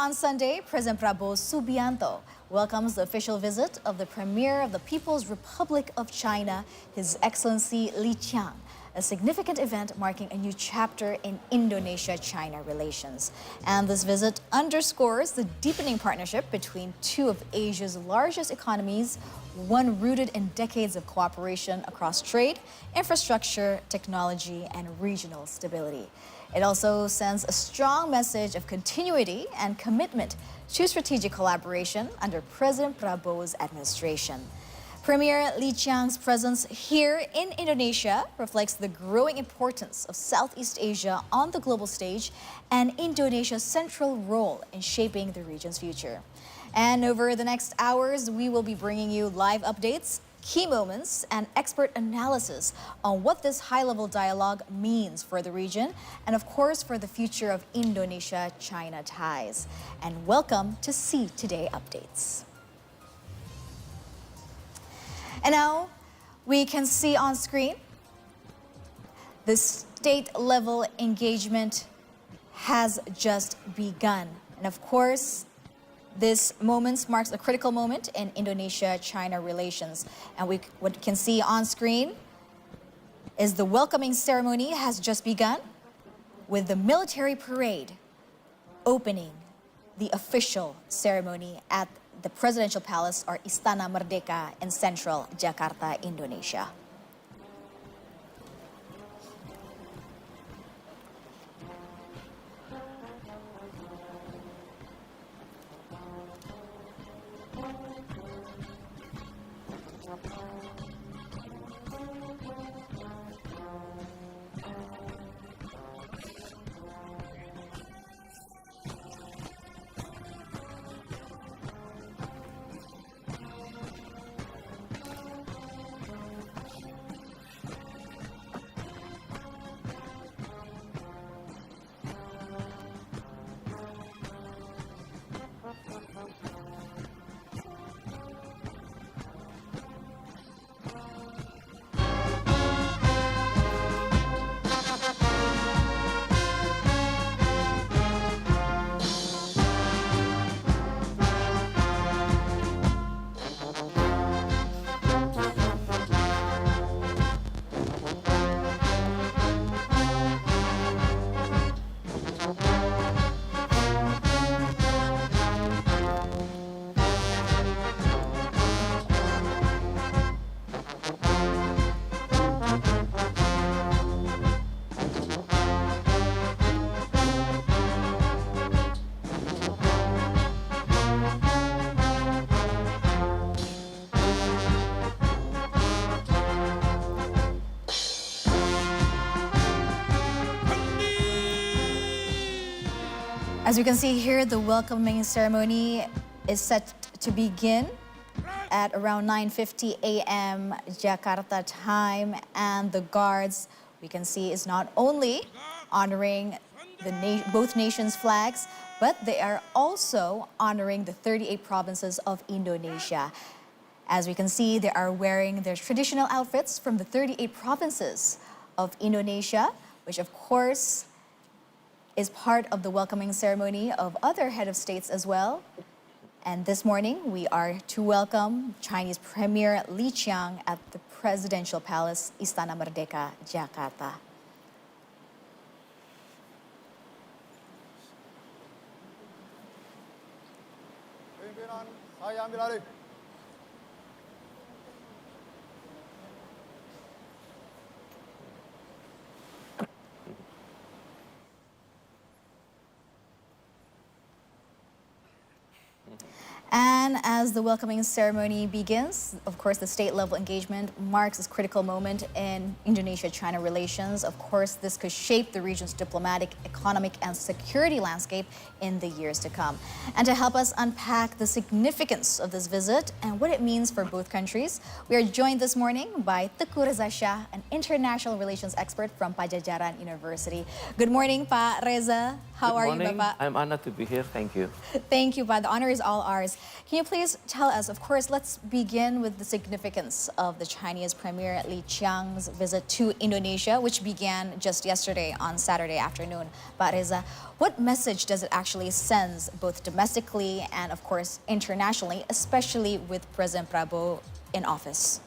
on Sunday, President Prabowo Subianto welcomes the official visit of the Premier of the People's Republic of China, His Excellency Li Qiang, a significant event marking a new chapter in Indonesia-China relations. And this visit underscores the deepening partnership between two of Asia's largest economies, one rooted in decades of cooperation across trade, infrastructure, technology, and regional stability. It also sends a strong message of continuity and commitment to strategic collaboration under President Prabowo's administration. Premier Li Qiang's presence here in Indonesia reflects the growing importance of Southeast Asia on the global stage and Indonesia's central role in shaping the region's future. And over the next hours, we will be bringing you live updates, key moments, and expert analysis on what this high-level dialogue means for the region and, of course, for the future of Indonesia-China ties. And welcome to See Today Updates. And now we can see on screen the state-level engagement has just begun. And of course, this moment marks a critical moment in Indonesia-China relations. And what we can see on screen is the welcoming ceremony has just begun with the military parade opening the official ceremony at the Presidential Palace or Istana Merdeka in central Jakarta, Indonesia. As you can see here, the welcoming ceremony is set to begin at around 9:50 a.m. Jakarta time, and the guards, we can see, is not only honoring both nations' flags, but they are also honoring the 38 provinces of Indonesia. As we can see, they are wearing their traditional outfits from the 38 provinces of Indonesia, which of course is part of the welcoming ceremony of other head of states as well. And this morning, we are to welcome Chinese Premier Li Qiang at the Presidential Palace, Istana Merdeka, Jakarta. Pimpinan, saya ambil alih. And as the welcoming ceremony begins, of course, the state-level engagement marks this critical moment in Indonesia-China relations. Of course, this could shape the region's diplomatic, economic, and security landscape in the years to come. And to help us unpack the significance of this visit and what it means for both countries, we are joined this morning by Teguh Reza Shah, an international relations expert from Pajajaran University. Good morning, Pa Reza. How are you, Bapak? I'm honored to be here. Thank you. Thank you, Pa. The honor is all ours. Can you please tell us, of course, let's begin with the significance of the Chinese Premier Li Qiang's visit to Indonesia, which began just yesterday on Saturday afternoon. Pak Reza, what message does it actually send both domestically and, of course, internationally, especially with President Prabowo in office?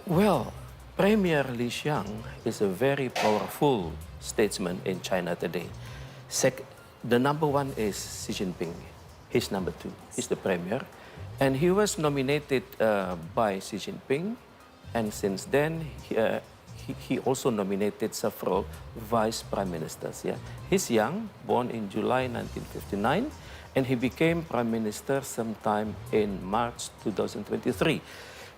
Well, Premier Li Qiang is a very powerful statesman in China today. The number one is Xi Jinping. He's number two. He's the premier. And he was nominated by Xi Jinping. And since then, he also nominated several vice prime ministers. Yeah? He's young, born in July 1959. And he became prime minister sometime in March 2023.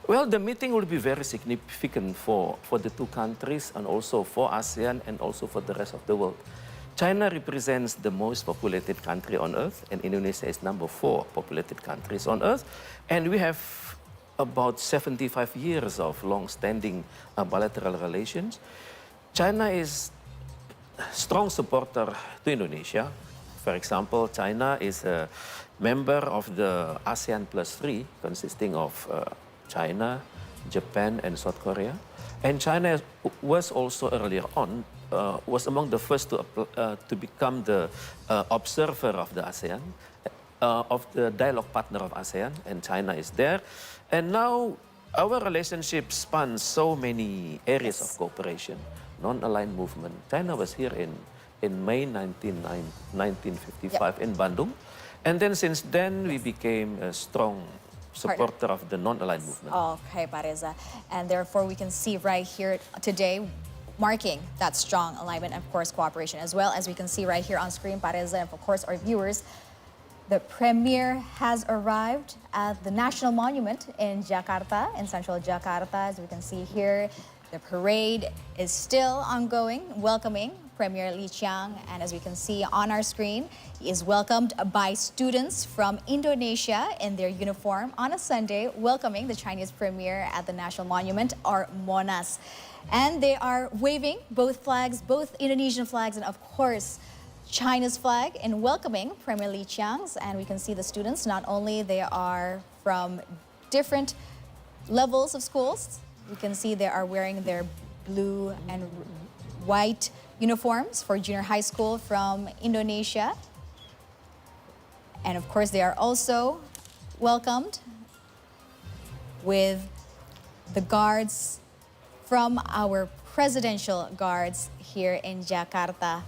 Well, the meeting will be very significant for the two countries and also for ASEAN and also for the rest of the world. China represents the most populated country on earth, and Indonesia is number 4 populated countries on earth. And we have about 75 years of long-standing bilateral relations. China is a strong supporter to Indonesia. For example, China is a member of the ASEAN Plus 3, consisting of China, Japan, and South Korea. And China was also earlier on, was among the first to become the observer of the ASEAN, of the dialogue partner of ASEAN, and China is there. And now our relationship spans so many areas of cooperation, non-aligned movement. China was here in May 1955 in Bandung. And then since then, we became a strong supporter of the non-aligned movement. Okay, Pak Reza. And therefore, we can see right here today, marking that strong alignment and, of course, cooperation, as well as we can see right here on screen, Pak Reza, and of course, our viewers, the Premier has arrived at the National Monument in Jakarta, in central Jakarta. As we can see here, the parade is still ongoing, welcoming Premier Li Qiang. And as we can see on our screen, he is welcomed by students from Indonesia in their uniform on a Sunday, welcoming the Chinese Premier at the National Monument, or Monas. And they are waving both flags, both Indonesian flags and, of course, China's flag, in welcoming Premier Li Qiang. And we can see the students, not only they are from different levels of schools, you can see they are wearing their blue and white uniforms for junior high school from Indonesia. And of course, they are also welcomed with the guards from our presidential guards here in Jakarta.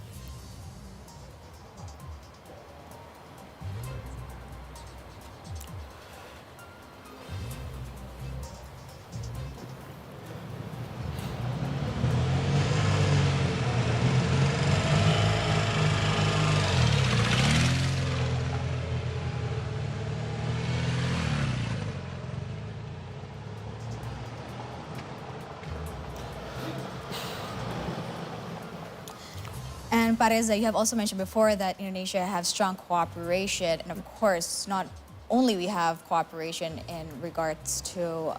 And Pak Reza, you have also mentioned before that Indonesia have strong cooperation, and of course, not only we have cooperation in regards to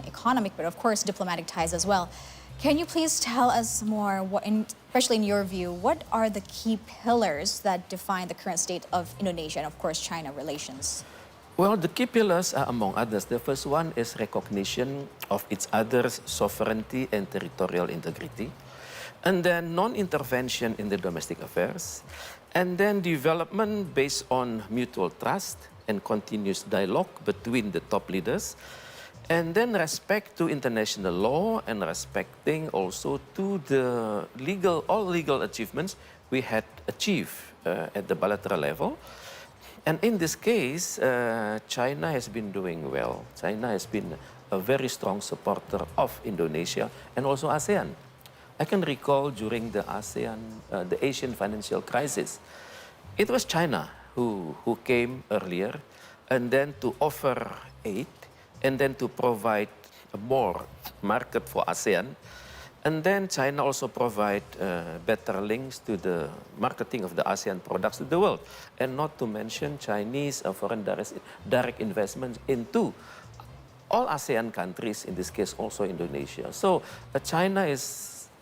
economic, but of course diplomatic ties as well. Can you please tell us more, especially in your view, what are the key pillars that define the current state of Indonesia and of course China relations? Well, the key pillars are, among others, the first one is recognition of each other's sovereignty and territorial integrity. And then non-intervention in the domestic affairs, and then development based on mutual trust and continuous dialogue between the top leaders, and then respect to international law and respecting also to the all legal achievements we had achieved at the bilateral level. And in this case, China has been doing well. China has been a very strong supporter of Indonesia and also ASEAN. I can recall during the the Asian financial crisis, it was China who came earlier and then to offer aid and then to provide more market for ASEAN. And then China also provide better links to the marketing of the ASEAN products to the world. And not to mention Chinese foreign direct investments into all ASEAN countries, in this case also Indonesia. So China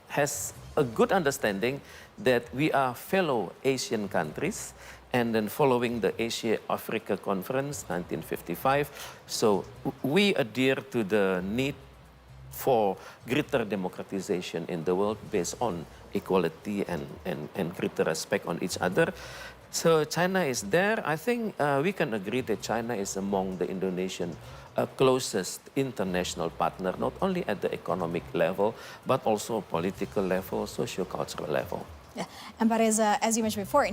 has a good understanding that we are fellow Asian countries and then following the Asia-Africa Conference, 1955. So we adhere to the need for greater democratization in the world based on equality and greater respect on each other. So China is there. I think we can agree that China is among the Indonesian closest international partner, not only at the economic level, but also political level, socio-cultural level. Yeah. And Reza, as you mentioned before,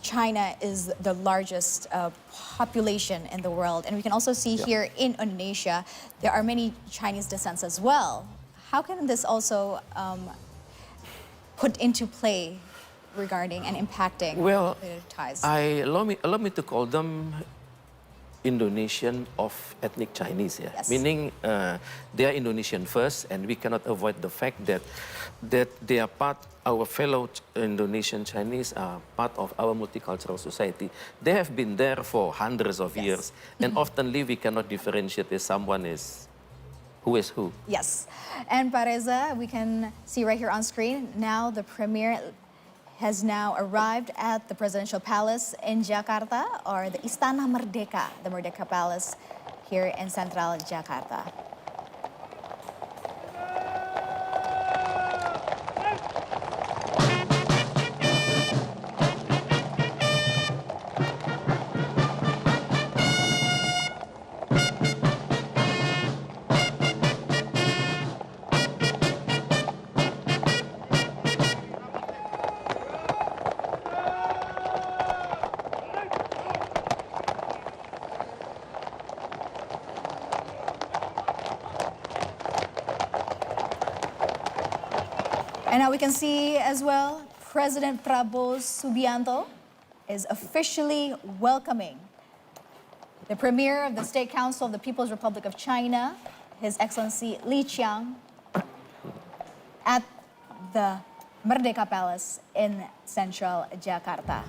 China is the largest population in the world. And we can also see here in Indonesia, there are many Chinese descents as well. How can this also put into play regarding and impacting the ties? Allow me to call them Indonesian of ethnic Chinese, yeah. Yes. Meaning they are Indonesian first, and we cannot avoid the fact that they are our fellow Indonesian Chinese are part of our multicultural society. They have been there for hundreds of years, and oftenly we cannot differentiate if someone is who is who. Yes. And Reza, we can see right here on screen, now the premier has now arrived at the presidential palace in Jakarta, or the Istana Merdeka, the Merdeka Palace here in central Jakarta. And now we can see as well, President Prabowo Subianto is officially welcoming the Premier of the State Council of the People's Republic of China, His Excellency Qiang, at the Merdeka Palace in central Jakarta.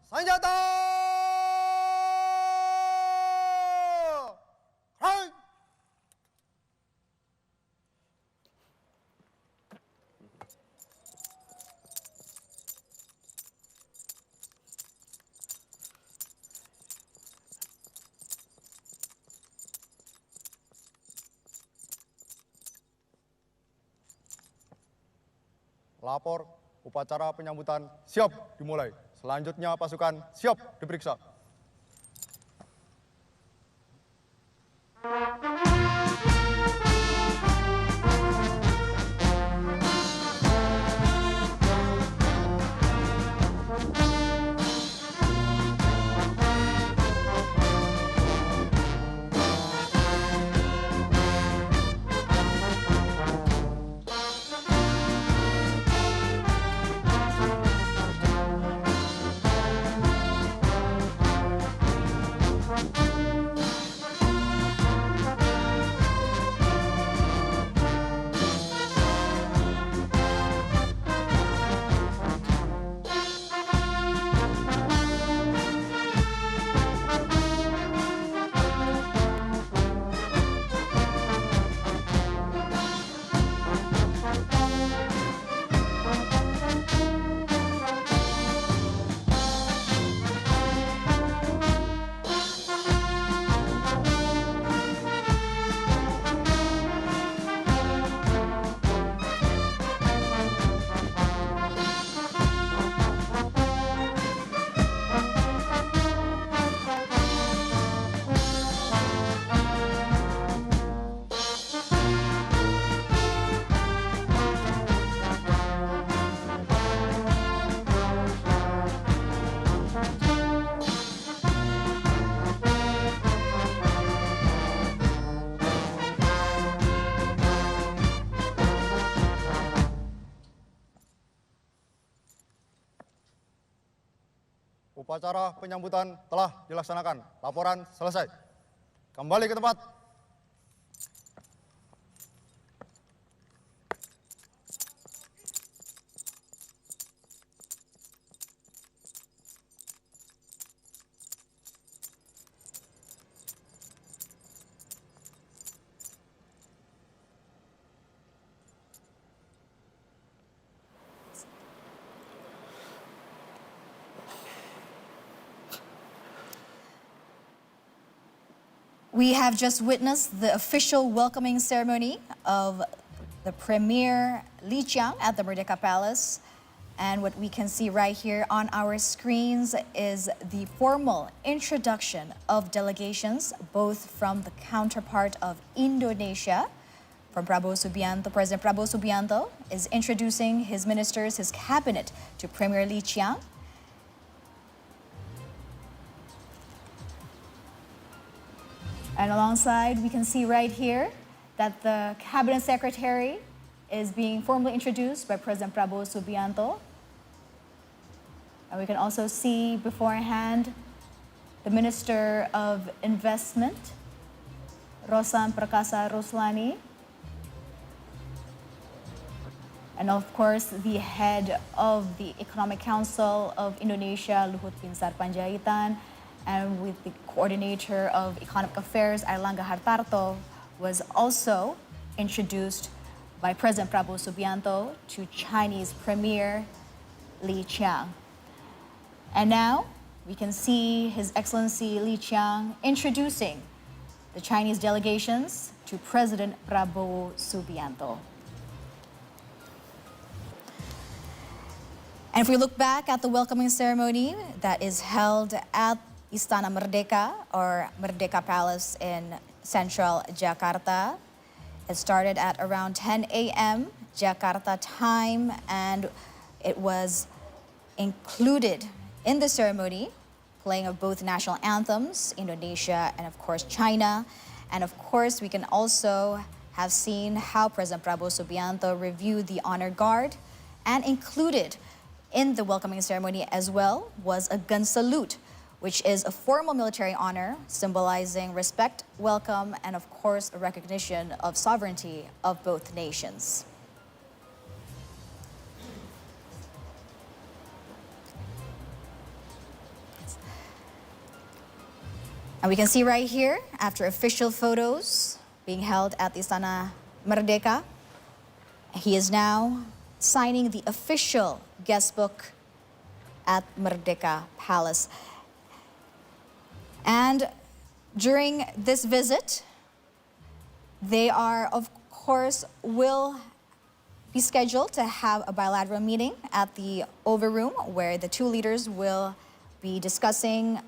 Senjata! Right! Lapor, upacara penyambutan siap dimulai. Selanjutnya pasukan siap diperiksa. Upacara penyambutan telah dilaksanakan. Laporan selesai. Kembali ke tempat. We have just witnessed the official welcoming ceremony of the Premier Qiang at the Merdeka Palace. And what we can see right here on our screens is the formal introduction of delegations, both from the counterpart of Indonesia, from Prabowo Subianto. President Prabowo Subianto is introducing his ministers, his cabinet, to Premier Qiang. And alongside, we can see right here that the cabinet secretary is being formally introduced by President Prabowo Subianto. And we can also see beforehand the Minister of Investment, Rosan Perkasa Roslani. And of course, the head of the Economic Council of Indonesia, Luhut Binsar Panjaitan, and with the coordinator of economic affairs, Airlangga Hartarto, was also introduced by President Prabowo Subianto to Chinese Premier Qiang. And now we can see His Excellency Qiang introducing the Chinese delegations to President Prabowo Subianto. And if we look back at the welcoming ceremony that is held at Istana Merdeka or Merdeka Palace in central Jakarta. It started at around 10 a.m. Jakarta time, and it was included in the ceremony playing of both national anthems, Indonesia and of course China. And of course we can also have seen how President Prabowo Subianto reviewed the honor guard, and included in the welcoming ceremony as well was a gun salute, which is a formal military honor symbolizing respect, welcome, and of course, a recognition of sovereignty of both nations. And we can see right here, after official photos being held at the Istana Merdeka, he is now signing the official guest book at Merdeka Palace. And during this visit, they are, of course, will be scheduled to have a bilateral meeting at the Oval Room where the two leaders will be discussing,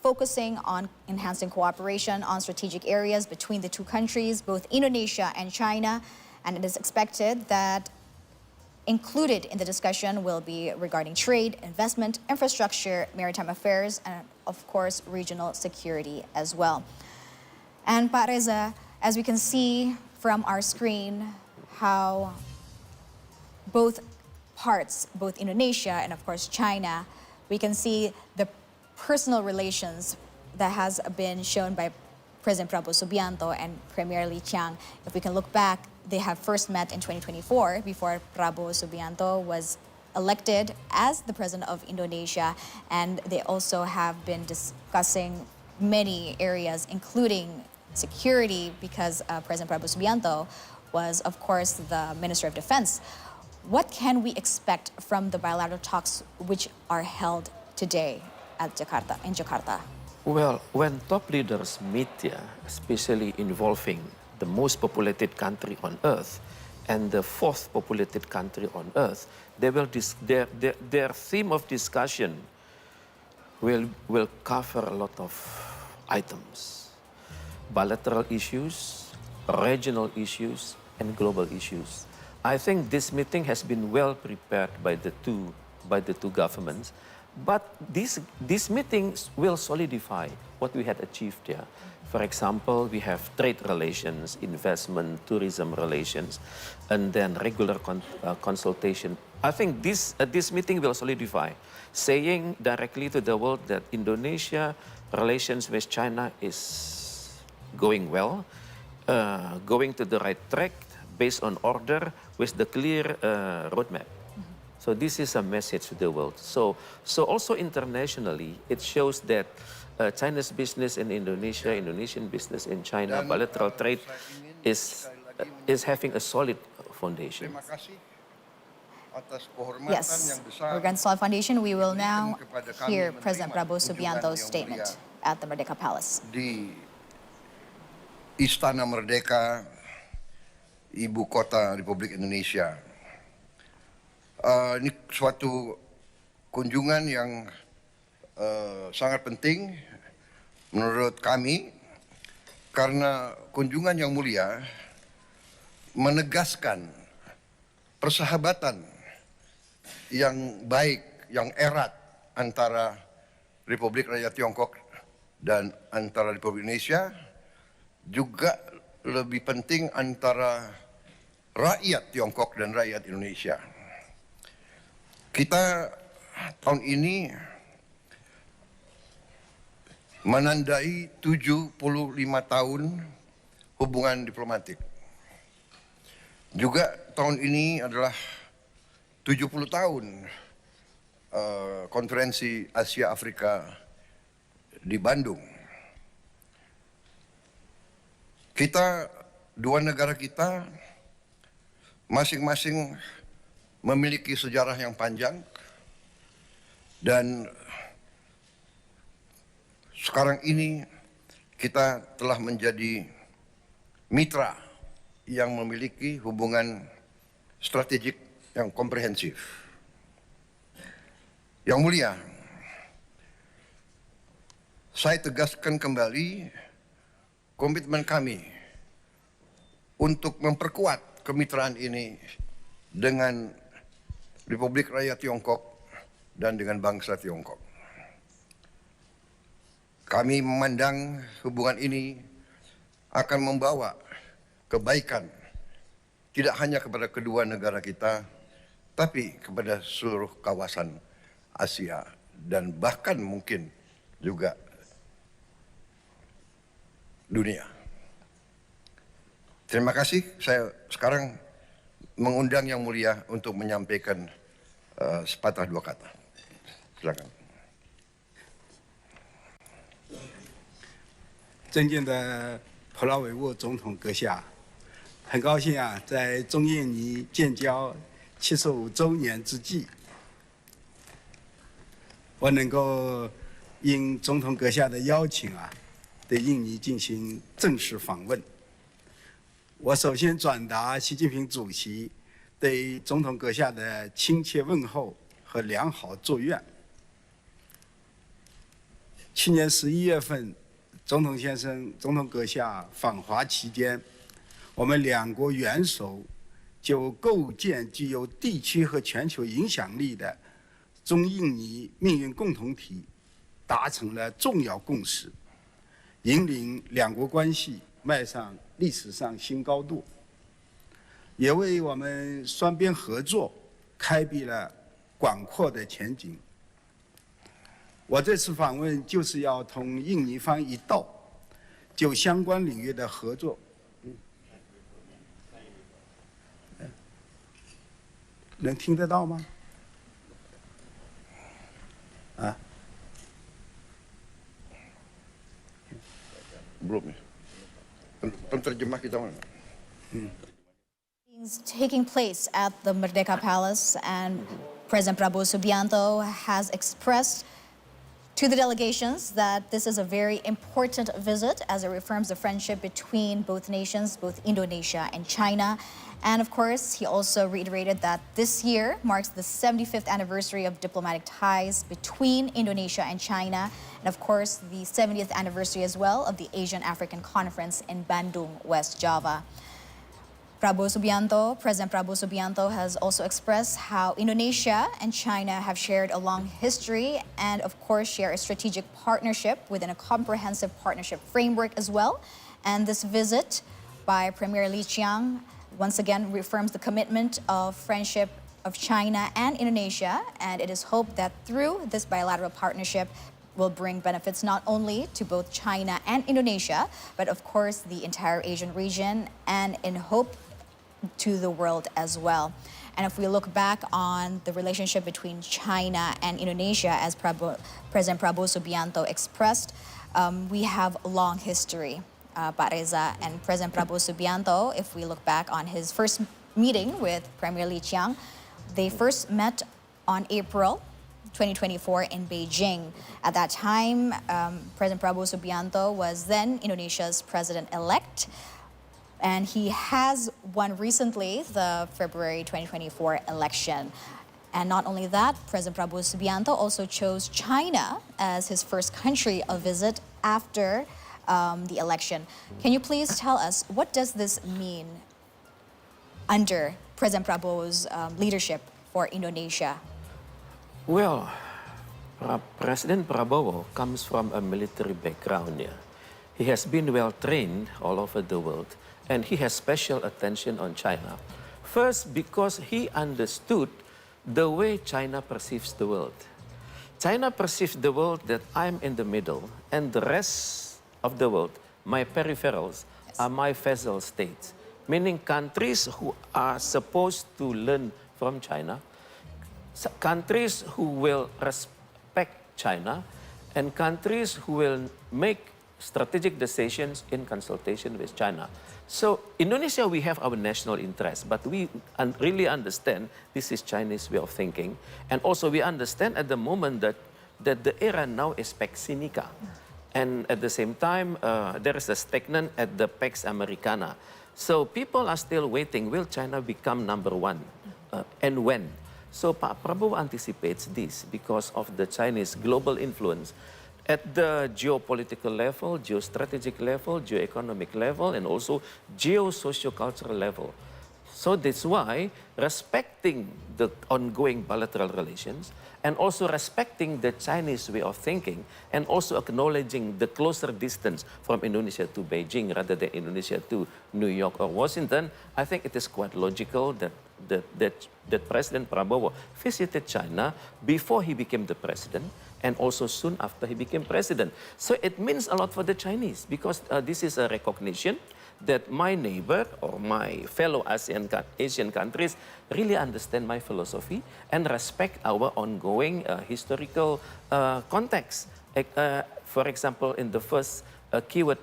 focusing on enhancing cooperation on strategic areas between the two countries, both Indonesia and China. And it is expected that included in the discussion will be regarding trade, investment, infrastructure, maritime affairs, and of course, regional security as well. And Pak Reza, as we can see from our screen, how both parts, both Indonesia and of course China, we can see the personal relations that has been shown by President Prabowo Subianto and Premier Qiang. If we can look back, they have first met in 2024 before Prabowo Subianto was elected as the president of Indonesia, and they also have been discussing many areas, including security, because President Prabowo Subianto was, of course, the Minister of Defense. What can we expect from the bilateral talks which are held today at Jakarta, in Jakarta? Well, when top leaders meet here, especially involving the most populated country on earth and the fourth populated country on earth, they will their theme of discussion will cover a lot of items. Bilateral issues, regional issues, and global issues. I think this meeting has been well prepared by the two governments, but these meetings will solidify what we had achieved here. For example, we have trade relations, investment, tourism relations, and then regular consultation. I think this meeting will solidify, saying directly to the world that Indonesia relations with China is going well, going to the right track, based on order, with the clear roadmap. So this is a message to the world. So also internationally, it shows that China's business in Indonesia, Indonesian business in China, bilateral trade is having a solid foundation. Yes, regarding solid foundation, we will now hear President Prabowo Subianto's statement at the Merdeka Palace. Di Istana Merdeka, Ibu Kota Republik Indonesia. Ini suatu kunjungan yang sangat penting menurut kami, karena kunjungan yang mulia menegaskan persahabatan yang baik, yang erat antara Republik Rakyat Tiongkok dan antara Republik Indonesia, juga lebih penting antara rakyat Tiongkok dan rakyat Indonesia. Kita tahun ini menandai 75 tahun hubungan diplomatik. Juga tahun ini adalah 70 tahun konferensi Asia Afrika di Bandung. Dua negara kita masing-masing memiliki sejarah yang panjang, dan sekarang ini kita telah menjadi mitra yang memiliki hubungan strategik yang komprehensif. Yang mulia, saya tegaskan kembali komitmen kami untuk memperkuat kemitraan ini dengan Republik Rakyat Tiongkok dan dengan bangsa Tiongkok. Kami memandang hubungan ini akan membawa kebaikan tidak hanya kepada kedua negara kita, tapi kepada seluruh kawasan Asia dan bahkan mungkin juga dunia. Terima kasih. Saya sekarang mengundang Yang Mulia untuk menyampaikan sepatah dua kata. Silakan. 尊敬的普拉维沃总统阁下，很高兴啊，在中印尼建交75周年之际，我能够应总统阁下的邀请啊，对印尼进行正式访问。我首先转达习近平主席对总统阁下的亲切问候和良好祝愿。去年11月份，总统先生、总统阁下访华期间，我们两国元首就构建具有地区和全球影响力的中印尼命运共同体达成了重要共识，引领两国关系迈上历史上新高度，也为我们双边合作开辟了广阔的前景。我这次访问就是要同印尼方一道，就相关领域的合作，能听得到吗？啊？ Belum ya. Penterjemah kita mana? Taking place at the Merdeka Palace, and President Prabowo Subianto has expressed to the delegations that this is a very important visit as it reaffirms the friendship between both nations, both Indonesia and China. And of course, he also reiterated that this year marks the 75th anniversary of diplomatic ties between Indonesia and China, and of course, the 70th anniversary as well of the Asian African Conference in Bandung, West Java. President Prabowo Subianto has also expressed how Indonesia and China have shared a long history and of course share a strategic partnership within a comprehensive partnership framework as well. And this visit by Premier Qiang once again reaffirms the commitment of friendship of China and Indonesia, and it is hoped that through this bilateral partnership will bring benefits not only to both China and Indonesia, but of course the entire Asian region, and in hope to the world as well. And if we look back on the relationship between China and Indonesia, as President Prabowo Subianto expressed, we have a long history. Pak Reza and President Prabowo Subianto, if we look back on his first meeting with Premier Qiang, they first met on April 2024 in Beijing. At that time, President Prabowo Subianto was then Indonesia's president-elect, and he has won recently the February 2024 election. And not only that, President Prabowo Subianto also chose China as his first country of visit after the election. Can you please tell us, what does this mean under President Prabowo's leadership for Indonesia? Well, President Prabowo comes from a military background. Yeah. He has been well trained all over the world, and he has special attention on China. First, because he understood the way China perceives the world. China perceives the world that I'm in the middle, and the rest of the world, my peripherals, are my vassal states, meaning countries who are supposed to learn from China, countries who will respect China, and countries who will make strategic decisions in consultation with China. So Indonesia, we have our national interest, but we really understand this is Chinese way of thinking. And also we understand at the moment that the era now is Pax Sinica. And at the same time, there is a stagnant at the Pax Americana. So people are still waiting, will China become number one? And when? So Pak Prabowo anticipates this because of the Chinese global influence at the geopolitical level, geostrategic level, geoeconomic level, and also geo-socio-cultural level. So that's why respecting the ongoing bilateral relations and also respecting the Chinese way of thinking and also acknowledging the closer distance from Indonesia to Beijing rather than Indonesia to New York or Washington, I think it is quite logical that President Prabowo visited China before he became the president and also soon after he became president. So it means a lot for the Chinese because this is a recognition that my neighbor or my fellow Asian countries really understand my philosophy and respect our ongoing historical context. For example, in the first keyword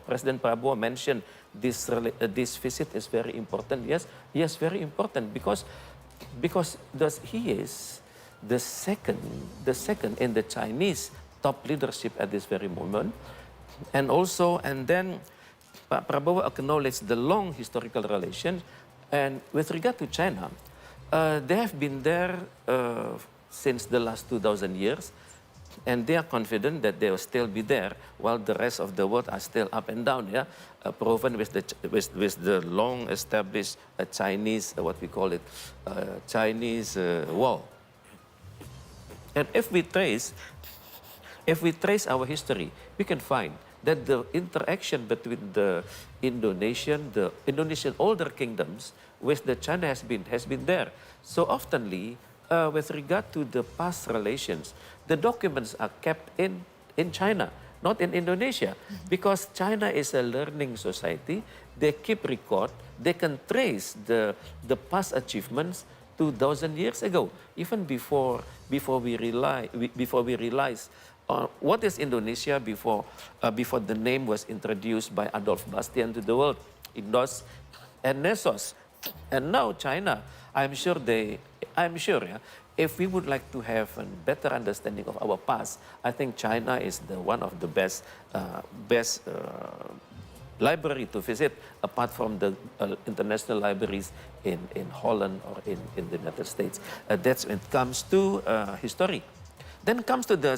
President Prabowo mentioned this visit is very important. Yes, very important because he is the second in the Chinese top leadership at this very moment, and then Prabowo acknowledged the long historical relations, and with regard to China, they have been there since the last 2,000 years. And they are confident that they will still be there while the rest of the world are still up and down, proven with the long-established Chinese, what we call it, Chinese wall. And if we trace our history, we can find that the interaction between the Indonesian older kingdoms with the China has been there. So oftenly, with regard to the past relations, the documents are kept in China, not in Indonesia, because China is a learning society. They keep record. They can trace the past achievements 2,000 years ago, even before we realize what is Indonesia before the name was introduced by Adolf Bastian to the world, Indos and Nesos, and now China. I'm sure, if we would like to have a better understanding of our past, I think China is one of the best library to visit, apart from the international libraries in Holland or in the United States. That's when it comes to history. Then comes to the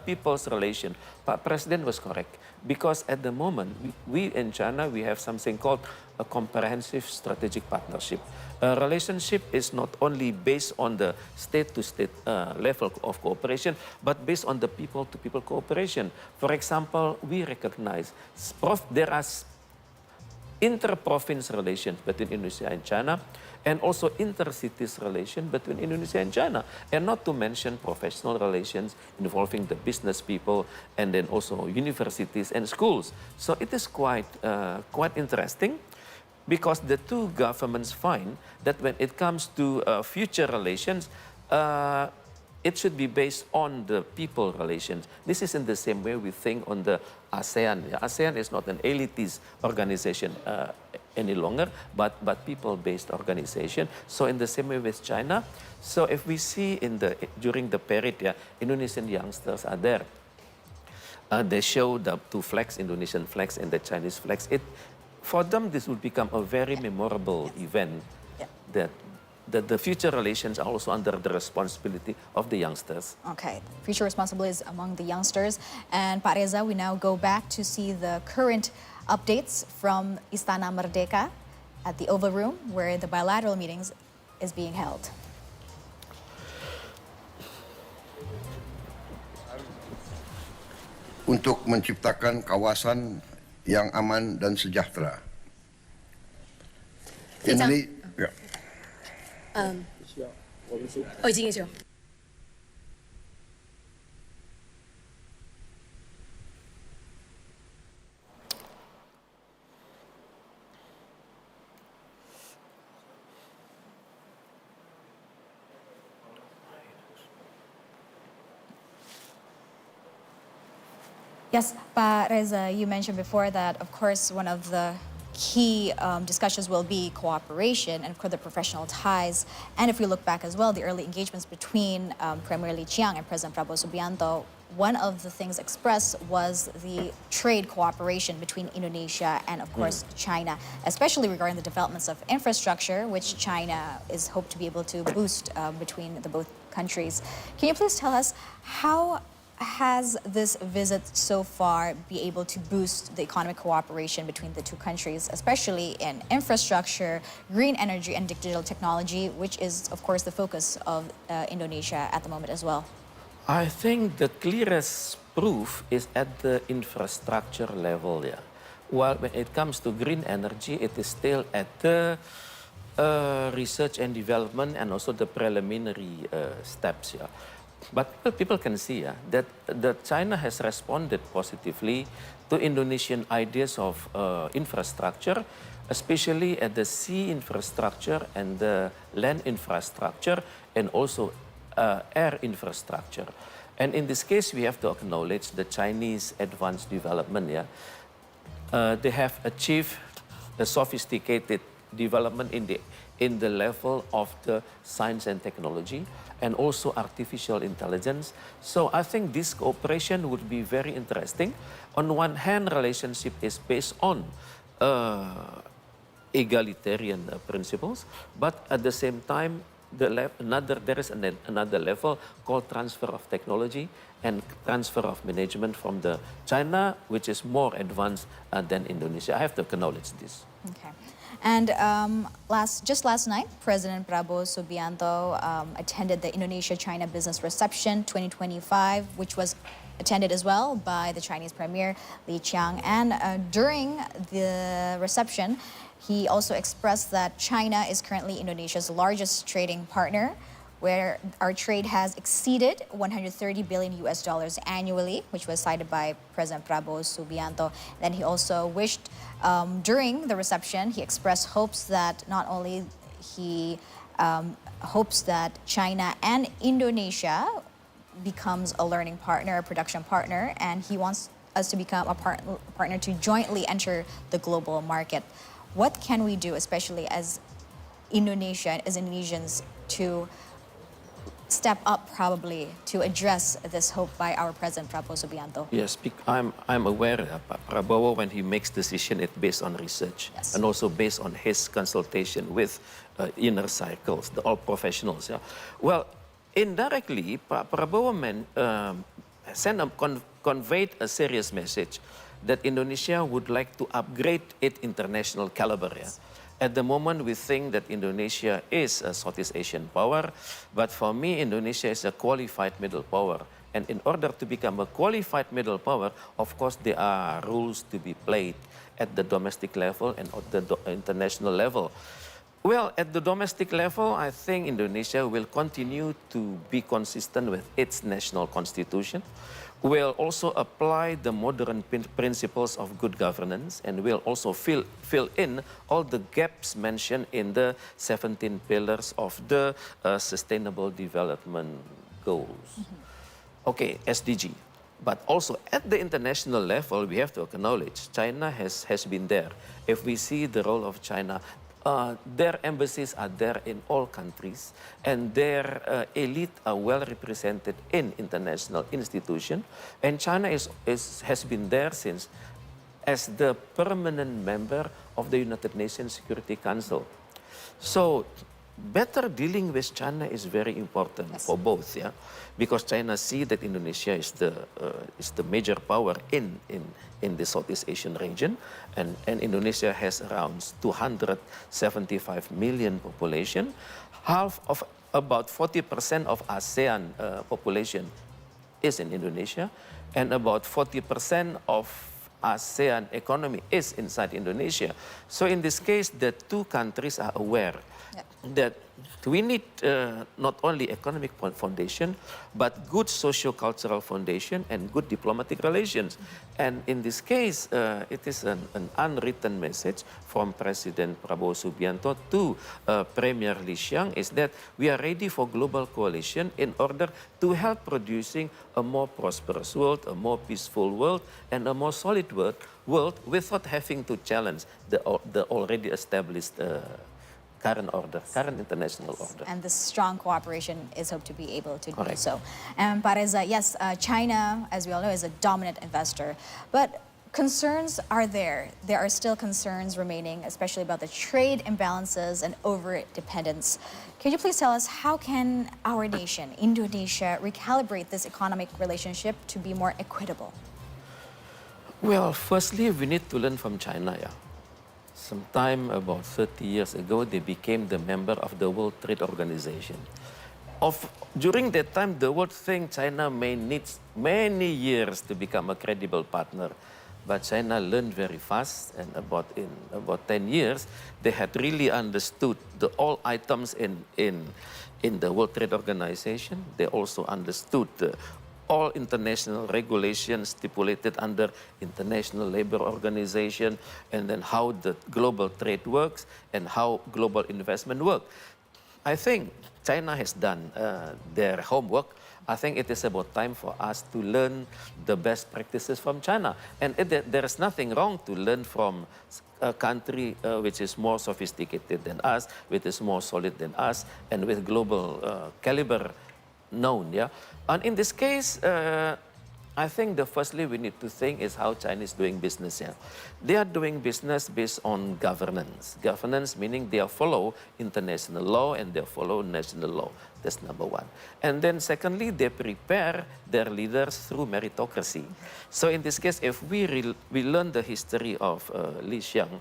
people's relation. President was correct, because at the moment, we in China, we have something called a comprehensive strategic partnership. A relationship is not only based on the state-to-state level of cooperation, but based on the people-to-people cooperation. For example, we recognize there are inter-province relations between Indonesia and China, and also inter-cities relations between Indonesia and China, and not to mention professional relations involving the business people, and then also universities and schools. So it is quite interesting, because the two governments find that when it comes to future relations, it should be based on the people relations. This is in the same way we think on the ASEAN. ASEAN is not an elitist organization any longer, but people-based organization. So in the same way with China, so if we see during the period, Indonesian youngsters are there. They show the two flags, Indonesian flags and the Chinese flags. For them, this would become a very memorable event, that the future relations are also under the responsibility of the youngsters. Okay, future responsibilities among the youngsters. And Pak Reza, we now go back to see the current updates from Istana Merdeka at the Oval Room, where the bilateral meetings is being held. Untuk menciptakan kawasan yang aman dan sejahtera. Ya. 已经有。Yes, Pak Reza, you mentioned before that, of course, one of the key discussions will be cooperation and, of course, the professional ties. And if we look back as well, the early engagements between Premier Qiang and President Prabowo Subianto, one of the things expressed was the trade cooperation between Indonesia and, of course, China, especially regarding the developments of infrastructure, which China is hoped to be able to boost between the both countries. Can you please tell us how has this visit so far be able to boost the economic cooperation between the two countries, especially in infrastructure, green energy, and digital technology, which is, of course, the focus of Indonesia at the moment as well? I think the clearest proof is at the infrastructure level. While when it comes to green energy, it is still at the research and development and also the preliminary steps. But people can see that China has responded positively to Indonesian ideas of infrastructure, especially at the sea infrastructure and the land infrastructure, and also air infrastructure. And in this case, we have to acknowledge the Chinese advanced development. Yeah, they have achieved a sophisticated development in the level of the science and technology and also artificial intelligence. So I think this cooperation would be very interesting. On one hand, relationship is based on egalitarian principles, but at the same time, there is another level called transfer of technology and transfer of management from the China, which is more advanced than Indonesia. I have to acknowledge this. Okay. And just last night, President Prabowo Subianto attended the Indonesia-China Business Reception 2025, which was attended as well by the Chinese Premier Qiang. And during the reception, he also expressed that China is currently Indonesia's largest trading partner, where our trade has exceeded 130 billion US dollars annually, which was cited by President Prabowo Subianto. Then he also wished, during the reception, he expressed hopes that not only he hopes that China and Indonesia becomes a learning partner, a production partner, and he wants us to become a partner to jointly enter the global market. What can we do, especially as Indonesia, as Indonesians, to step up probably to address this hope by our President Prabowo Subianto? Yes, I'm aware Prabowo, when he makes decision, it's based on research, yes, and also based on his consultation with inner circles, all professionals. Yeah. Well, indirectly, Prabowo conveyed a serious message that Indonesia would like to upgrade its international caliber. Yeah. At the moment, we think that Indonesia is a Southeast Asian power, but for me, Indonesia is a qualified middle power. And in order to become a qualified middle power, of course, there are rules to be played at the domestic level and at the international level. Well, at the domestic level, I think Indonesia will continue to be consistent with its national constitution, will also apply the modern principles of good governance, and will also fill in all the gaps mentioned in the 17 pillars of the Sustainable Development Goals. Okay, SDG. But also at the international level, we have to acknowledge China has been there. If we see the role of China, their embassies are there in all countries, and their elite are well represented in international institutions. And China has been there since as the permanent member of the United Nations Security Council. So better dealing with China is very important, yes, for both, yeah, because China see that Indonesia is the major power in the Southeast Asian region, and Indonesia has around 275 million population, half of about 40% of ASEAN population is in Indonesia, and about 40% of ASEAN economy is inside Indonesia. So in this case, the two countries are aware, yeah, that we need not only economic foundation, but good socio-cultural foundation and good diplomatic relations. And in this case, it is an unwritten message from President Prabowo Subianto to Premier Qiang, is that we are ready for global coalition in order to help producing a more prosperous world, a more peaceful world, and a more solid world without having to challenge the already established current international order. And this strong cooperation is hoped to be able to Correct. do so. And Pak Reza, yes, China, as we all know, is a dominant investor, but concerns are there. There are still concerns remaining, especially about the trade imbalances and over-dependence. Can you please tell us, how can our nation, Indonesia, recalibrate this economic relationship to be more equitable? Well, firstly, we need to learn from China. Yeah. Sometime about 30 years ago, they became the member of the World Trade Organization. During that time, the world think China may need many years to become a credible partner. But China learned very fast, and in about 10 years, they had really understood all items in the World Trade Organization. They also understood all international regulations stipulated under International Labour Organization, and then how the global trade works and how global investment works. I think China has done their homework. I think it is about time for us to learn the best practices from China. And there is nothing wrong to learn from a country which is more sophisticated than us, which is more solid than us, and with global caliber known. Yeah? And in this case, I think the firstly we need to think is how China is doing business here. They are doing business based on governance. Governance meaning they follow international law and they follow national law. That's number one. And then secondly, they prepare their leaders through meritocracy. So in this case, if we learn the history of Li Qiang,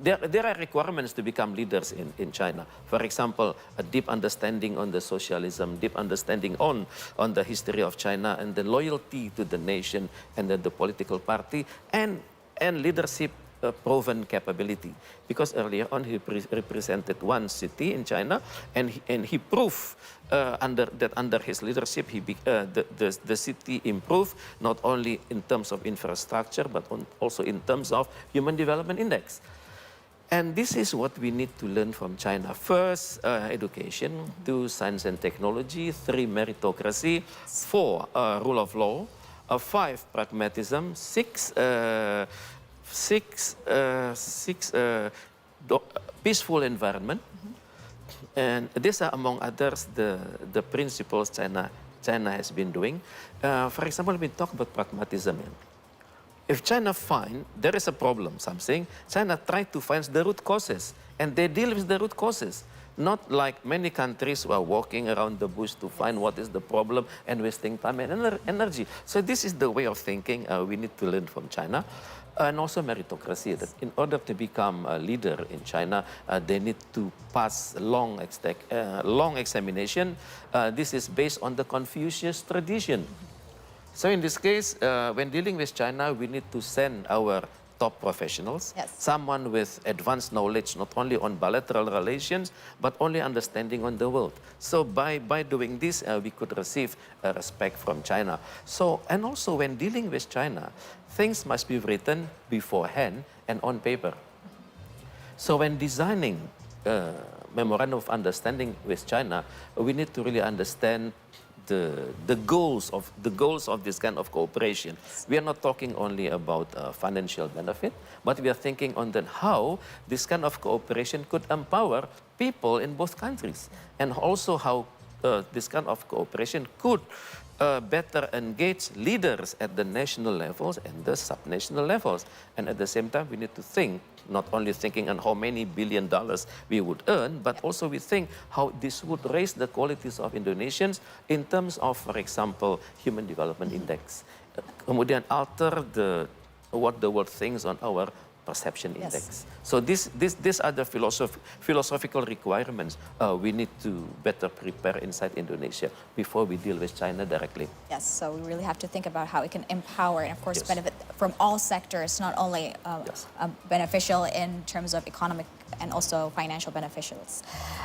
there are requirements to become leaders in China. For example, a deep understanding on the socialism, deep understanding on the history of China, and the loyalty to the nation and the political party, and leadership proven capability. Because earlier on he represented one city in China, and he proved under his leadership the city improved not only in terms of infrastructure but also in terms of Human Development Index. And this is what we need to learn from China. First, education. 2, science and technology. 3, meritocracy. 4, rule of law. 5, pragmatism. 6, peaceful environment. And these are, among others, the principles China has been doing. For example, we talk about pragmatism. If China find there is a problem, something, China try to find the root causes, and they deal with the root causes. Not like many countries who are walking around the bush to find what is the problem and wasting time and energy. So this is the way of thinking we need to learn from China. And also meritocracy, that in order to become a leader in China, they need to pass long examination. This is based on the Confucius tradition. So in this case, when dealing with China, we need to send our top professionals, someone with advanced knowledge, not only on bilateral relations, but only understanding on the world. So by doing this, we could receive respect from China. So, and also when dealing with China, things must be written beforehand and on paper. So when designing memorandum of understanding with China, we need to really understand the goals of this kind of cooperation. We are not talking only about financial benefit, but we are thinking on how this kind of cooperation could empower people in both countries, and also how this kind of cooperation could better engage leaders at the national levels and the subnational levels. And at the same time, we need to think, not only thinking on how many $1 billion we would earn, but also we think how this would raise the qualities of Indonesians in terms of, for example, Human Development Index. Kemudian alter what the world thinks on our perception index. So these are the philosophical requirements we need to better prepare inside Indonesia before we deal with China directly. Yes, so we really have to think about how it can empower and, of course, benefit from all sectors, not only beneficial in terms of economic and also financial beneficials.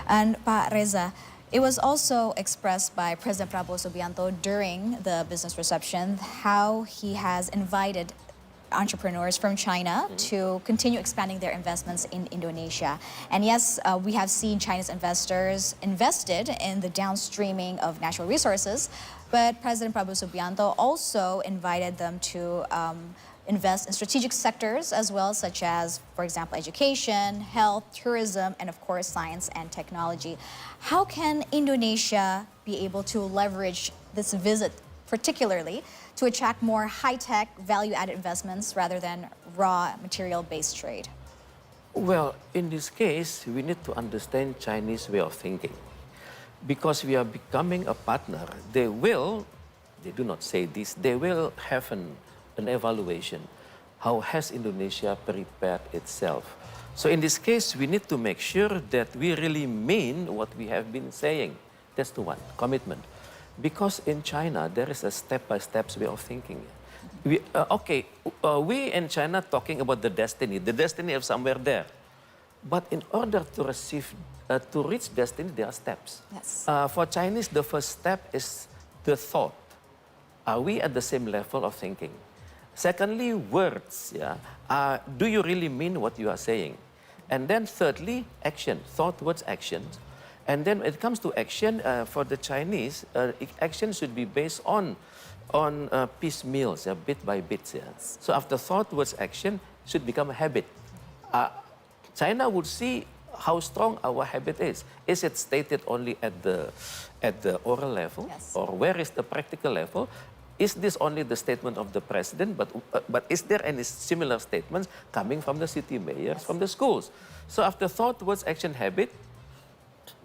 And Pak Reza, it was also expressed by President Prabowo Subianto during the business reception how he has invited entrepreneurs from China to continue expanding their investments in Indonesia. And yes, we have seen Chinese investors invested in the downstreaming of natural resources, but President Prabowo Subianto also invited them to invest in strategic sectors as well, such as, for example, education, health, tourism, and of course, science and technology. How can Indonesia be able to leverage this visit particularly to attract more high-tech, value-added investments rather than raw material-based trade? Well, in this case, we need to understand Chinese way of thinking. Because we are becoming a partner, they do not say this, they will have an evaluation. How has Indonesia prepared itself? So in this case, we need to make sure that we really mean what we have been saying. That's the one, commitment. Because in China, there is a step-by-step way of thinking. We in China talking about the destiny of somewhere there. But in order to reach destiny, there are steps. Yes. For Chinese, the first step is the thought. Are we at the same level of thinking? Secondly, words. Yeah. Do you really mean what you are saying? And then thirdly, action, thought towards action. And then when it comes to action, for the Chinese, action should be based on piecemeals, bit by bit. So after thought towards action should become a habit. China would see how strong our habit is. Is it stated only at the oral level, Yes. or where is the practical level? Is this only the statement of the president, but is there any similar statements coming from the city mayors, from the schools? So after thought towards action habit,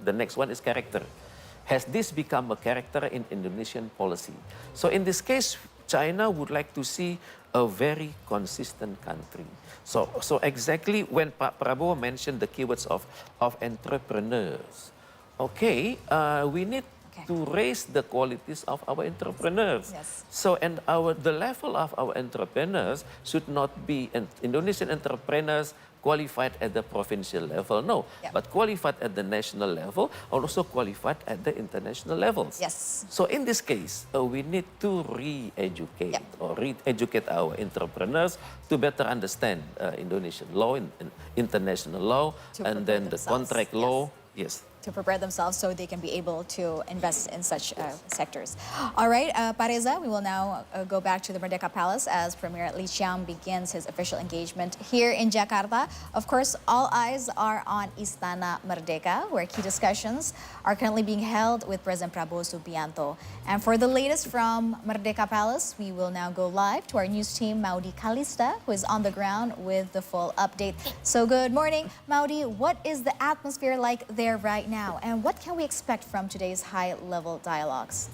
the next one is character. Has this become a character in Indonesian policy? So in this case, China would like to see a very consistent country. So exactly when Prabowo mentioned the keywords of entrepreneurs, okay, we need to raise the qualities of our entrepreneurs. Yes. So, and the level of our entrepreneurs should not be Indonesian entrepreneurs qualified at the provincial level, no, but qualified at the national level, also qualified at the international levels. Yes. So in this case, we need to re-educate or re-educate our entrepreneurs to better understand Indonesian law, international law, To and prepare then the themselves. contract law. Yes. To prepare themselves so they can be able to invest in such sectors. All right, Pak Reza, we will now go back to the Merdeka Palace as Premier Li Qiang begins his official engagement here in Jakarta. Of course, all eyes are on Istana Merdeka, where key discussions are currently being held with President Prabowo Subianto. And for the latest from Merdeka Palace, we will now go live to our news team, Maudi Kalista, who is on the ground with the full update. So good morning, Maudi. What is the atmosphere like there right now, and what can we expect from today's high-level dialogues?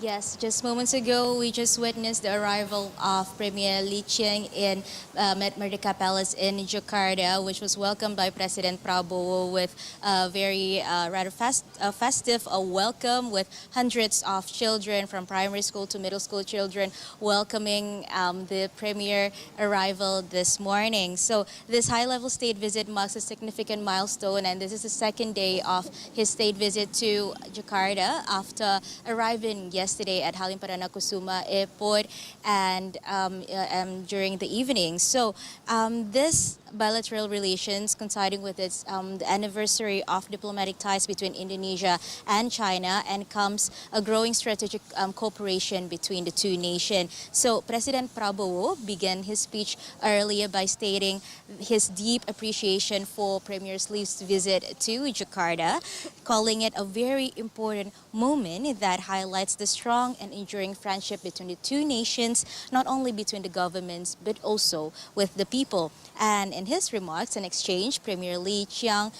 Yes, just moments ago, we just witnessed the arrival of Premier Li Qiang in Merdeka Palace in Jakarta, which was welcomed by President Prabowo with a very rather festive welcome, with hundreds of children from primary school to middle school children welcoming the Premier arrival this morning. So this high-level state visit marks a significant milestone, and this is the second day of his state visit to Jakarta after arriving yesterday at Halim Perdana Kusuma Airport and during the evening. So this bilateral relations coinciding with its the anniversary of diplomatic ties between Indonesia and China, and comes a growing strategic cooperation between the two nations. So President Prabowo began his speech earlier by stating his deep appreciation for Premier Li's visit to Jakarta, calling it a very important moment that highlights the strong and enduring friendship between the two nations, not only between the governments but also with the people. And in his remarks and exchange, Premier Li Qiang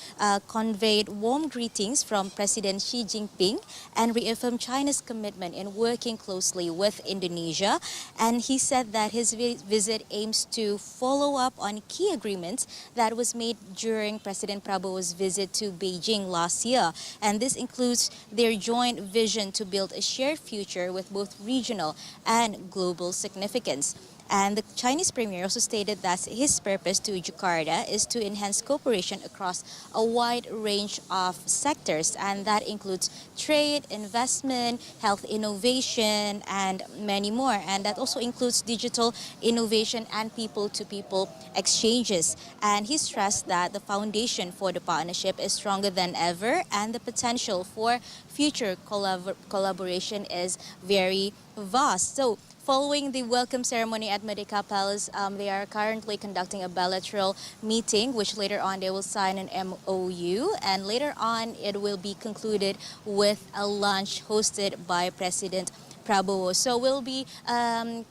conveyed warm greetings from President Xi Jinping and reaffirmed China's commitment in working closely with Indonesia. And he said that his visit aims to follow up on key agreements that was made during President Prabowo's visit to Beijing last year. And this includes their joint vision to build a shared future with both regional and global significance. And the Chinese premier also stated that his purpose to Jakarta is to enhance cooperation across a wide range of sectors, and that includes trade, investment, health innovation, and many more. And that also includes digital innovation and people-to-people exchanges. And he stressed that the foundation for the partnership is stronger than ever, and the potential for future collaboration is very vast. So, following the welcome ceremony at Merdeka Palace, they are currently conducting a bilateral meeting, which later on they will sign an MOU, and later on it will be concluded with a lunch hosted by President Prabowo. So we'll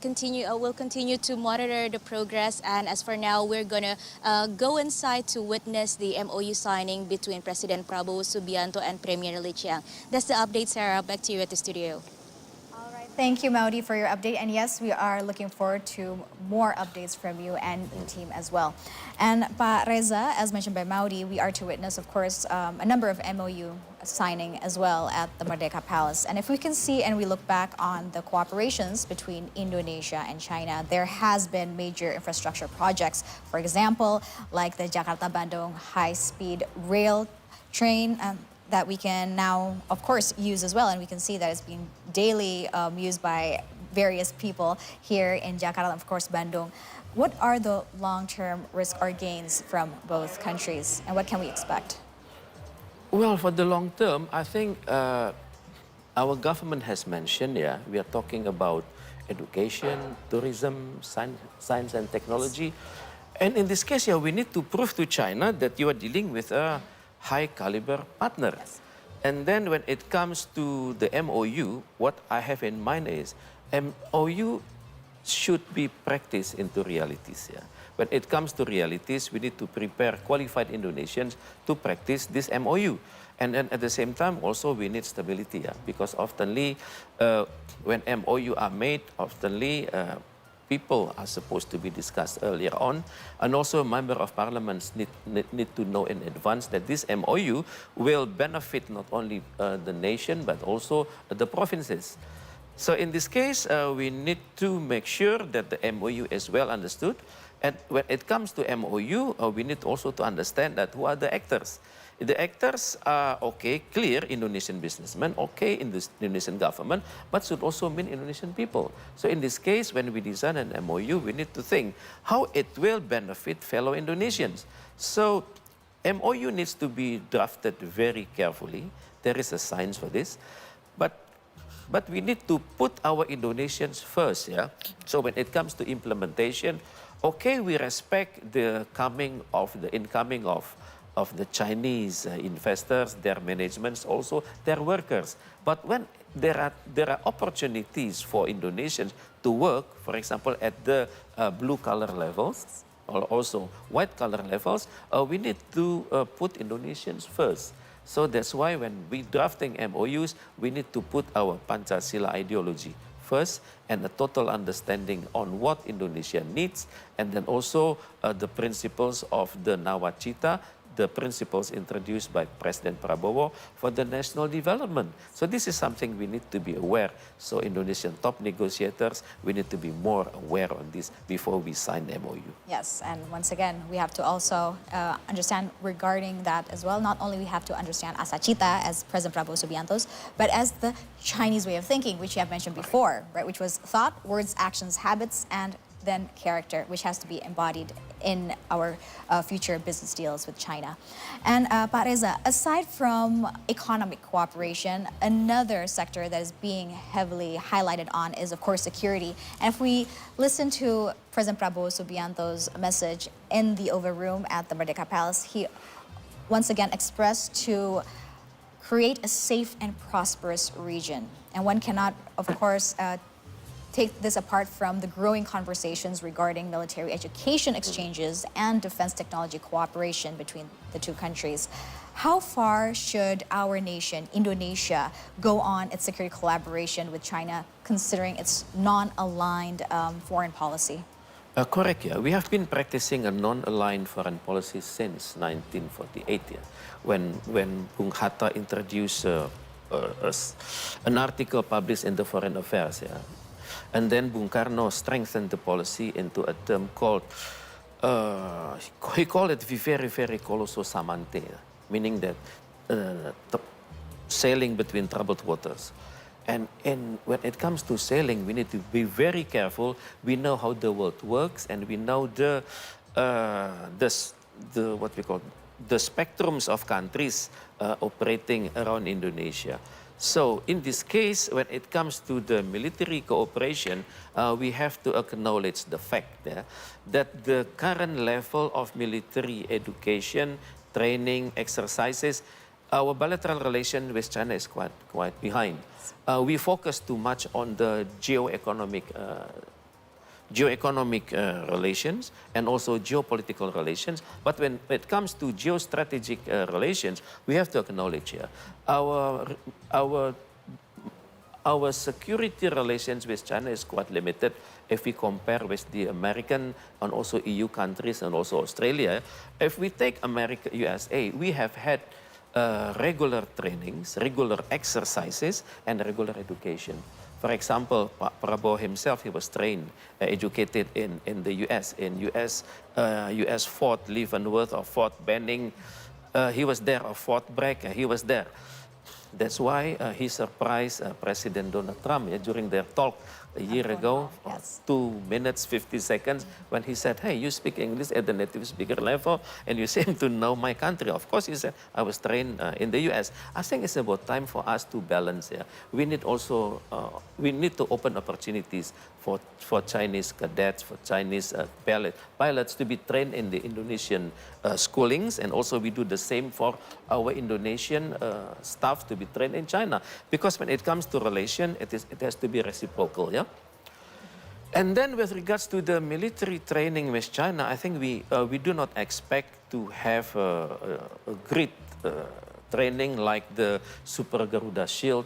continue to monitor the progress, and as for now, we're gonna go inside to witness the MOU signing between President Prabowo Subianto and Premier Li Qiang. That's the update, Sarah. Back to you at the studio. Thank you, Maudi, for your update. And yes, we are looking forward to more updates from you and the team as well. And Pak Reza, as mentioned by Maudi, we are to witness, of course, a number of MOU signing as well at the Merdeka Palace. And if we can see and we look back on the cooperations between Indonesia and China, there has been major infrastructure projects. For example, like the Jakarta-Bandung high-speed rail train, that we can now, of course, use as well. And we can see that it's being daily used by various people here in Jakarta, of course, Bandung. What are the long-term risk or gains from both countries, and what can we expect? Well, for the long term, I think our government has mentioned, we are talking about education, tourism, science and technology. And in this case, we need to prove to China that you are dealing with a high caliber partner. Yes. And then when it comes to the MOU, what I have in mind is MOU should be practiced into realities. When it comes to realities, we need to prepare qualified Indonesians to practice this MOU. And then at the same time, also we need stability, because oftenly when MOU are made, oftenly people are supposed to be discussed earlier on, and also member of parliaments need to know in advance that this MOU will benefit not only the nation but also the provinces. So in this case, we need to make sure that the MOU is well understood. And when it comes to MOU, we need also to understand that who are the actors. The actors are, clear, Indonesian businessmen, in the Indonesian government, but should also mean Indonesian people. So in this case, when we design an MOU, we need to think how it will benefit fellow Indonesians. So MOU needs to be drafted very carefully. There is a science for this. But we need to put our Indonesians first, So when it comes to implementation, we respect the incoming of the Chinese investors, their managements, also their workers. But when there are opportunities for Indonesians to work, for example, at the blue collar levels or also white collar levels, we need to put Indonesians first. So that's why when we drafting MOUs, we need to put our Pancasila ideology first and a total understanding on what Indonesia needs, and then also the principles of the Nawacita, the principles introduced by President Prabowo for the national development. So this is something we need to be aware. So Indonesian top negotiators, we need to be more aware on this before we sign the MOU. Yes, and once again, we have to also understand regarding that as well. Not only we have to understand Asacita as President Prabowo Subianto's, but as the Chinese way of thinking, which you have mentioned before, right? Which was thought, words, actions, habits, and then character, which has to be embodied in our future business deals with China. And Pak Reza, aside from economic cooperation, another sector that is being heavily highlighted on is, of course, security. And if we listen to President Prabowo Subianto's message in the Oval Room at the Merdeka Palace, he once again expressed to create a safe and prosperous region. And one cannot, of course, take this apart from the growing conversations regarding military education exchanges and defense technology cooperation between the two countries. How far should our nation, Indonesia, go on its security collaboration with China, considering its non-aligned foreign policy? Correct, We have been practicing a non-aligned foreign policy since 1948, when Bung Hatta introduced an article published in the Foreign Affairs, And then Bung Karno strengthened the policy into a term called, he called it vivere vere colosso samante, meaning that sailing between troubled waters. And when it comes to sailing, we need to be very careful. We know how the world works, and we know the what we call the spectrums of countries operating around Indonesia. So in this case, when it comes to the military cooperation, we have to acknowledge the fact that the current level of military education, training, exercises, our bilateral relation with China is quite behind. We focus too much on the geoeconomic relations and also geopolitical relations. But when it comes to geostrategic relations, we have to acknowledge our security relations with China is quite limited if we compare with the American and also EU countries and also Australia. If we take America, USA, we have had regular trainings, regular exercises, and regular education. For example, Prabowo himself, he was trained, educated in the U.S. In U.S. Fort Leavenworth or Fort Benning. He was there, or Fort Bragg, he was there. That's why he surprised President Donald Trump during their talk a year ago, Yes. 2 minutes, 50 seconds, when he said, hey, you speak English at the native speaker level and you seem to know my country. Of course, he said, I was trained in the US. I think it's about time for us to balance. Yeah? We need also, we need to open opportunities for Chinese cadets, for Chinese pilots to be trained in the Indonesian schoolings, and also we do the same for our Indonesian staff to be trained in China. Because when it comes to relation, it has to be reciprocal, yeah? And then with regards to the military training with China, I think we do not expect to have a great training like the Super Garuda Shield,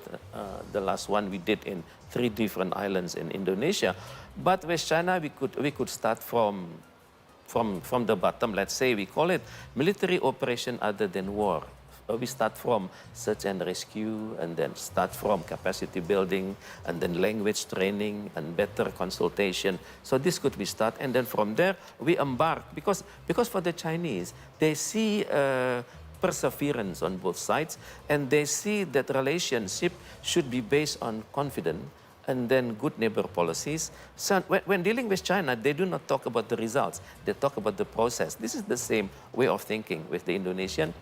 the last one we did in 3 different islands in Indonesia. But with China, we could start from the bottom. Let's say we call it military operation other than war. We start from search and rescue, and then start from capacity building, and then language training and better consultation. So this could be start, and then from there we embark, because for the Chinese, they see perseverance on both sides, and they see that relationship should be based on confidence and then good neighbor policies. So when dealing with China, they do not talk about the results, they talk about the process. This is the same way of thinking with the Indonesian,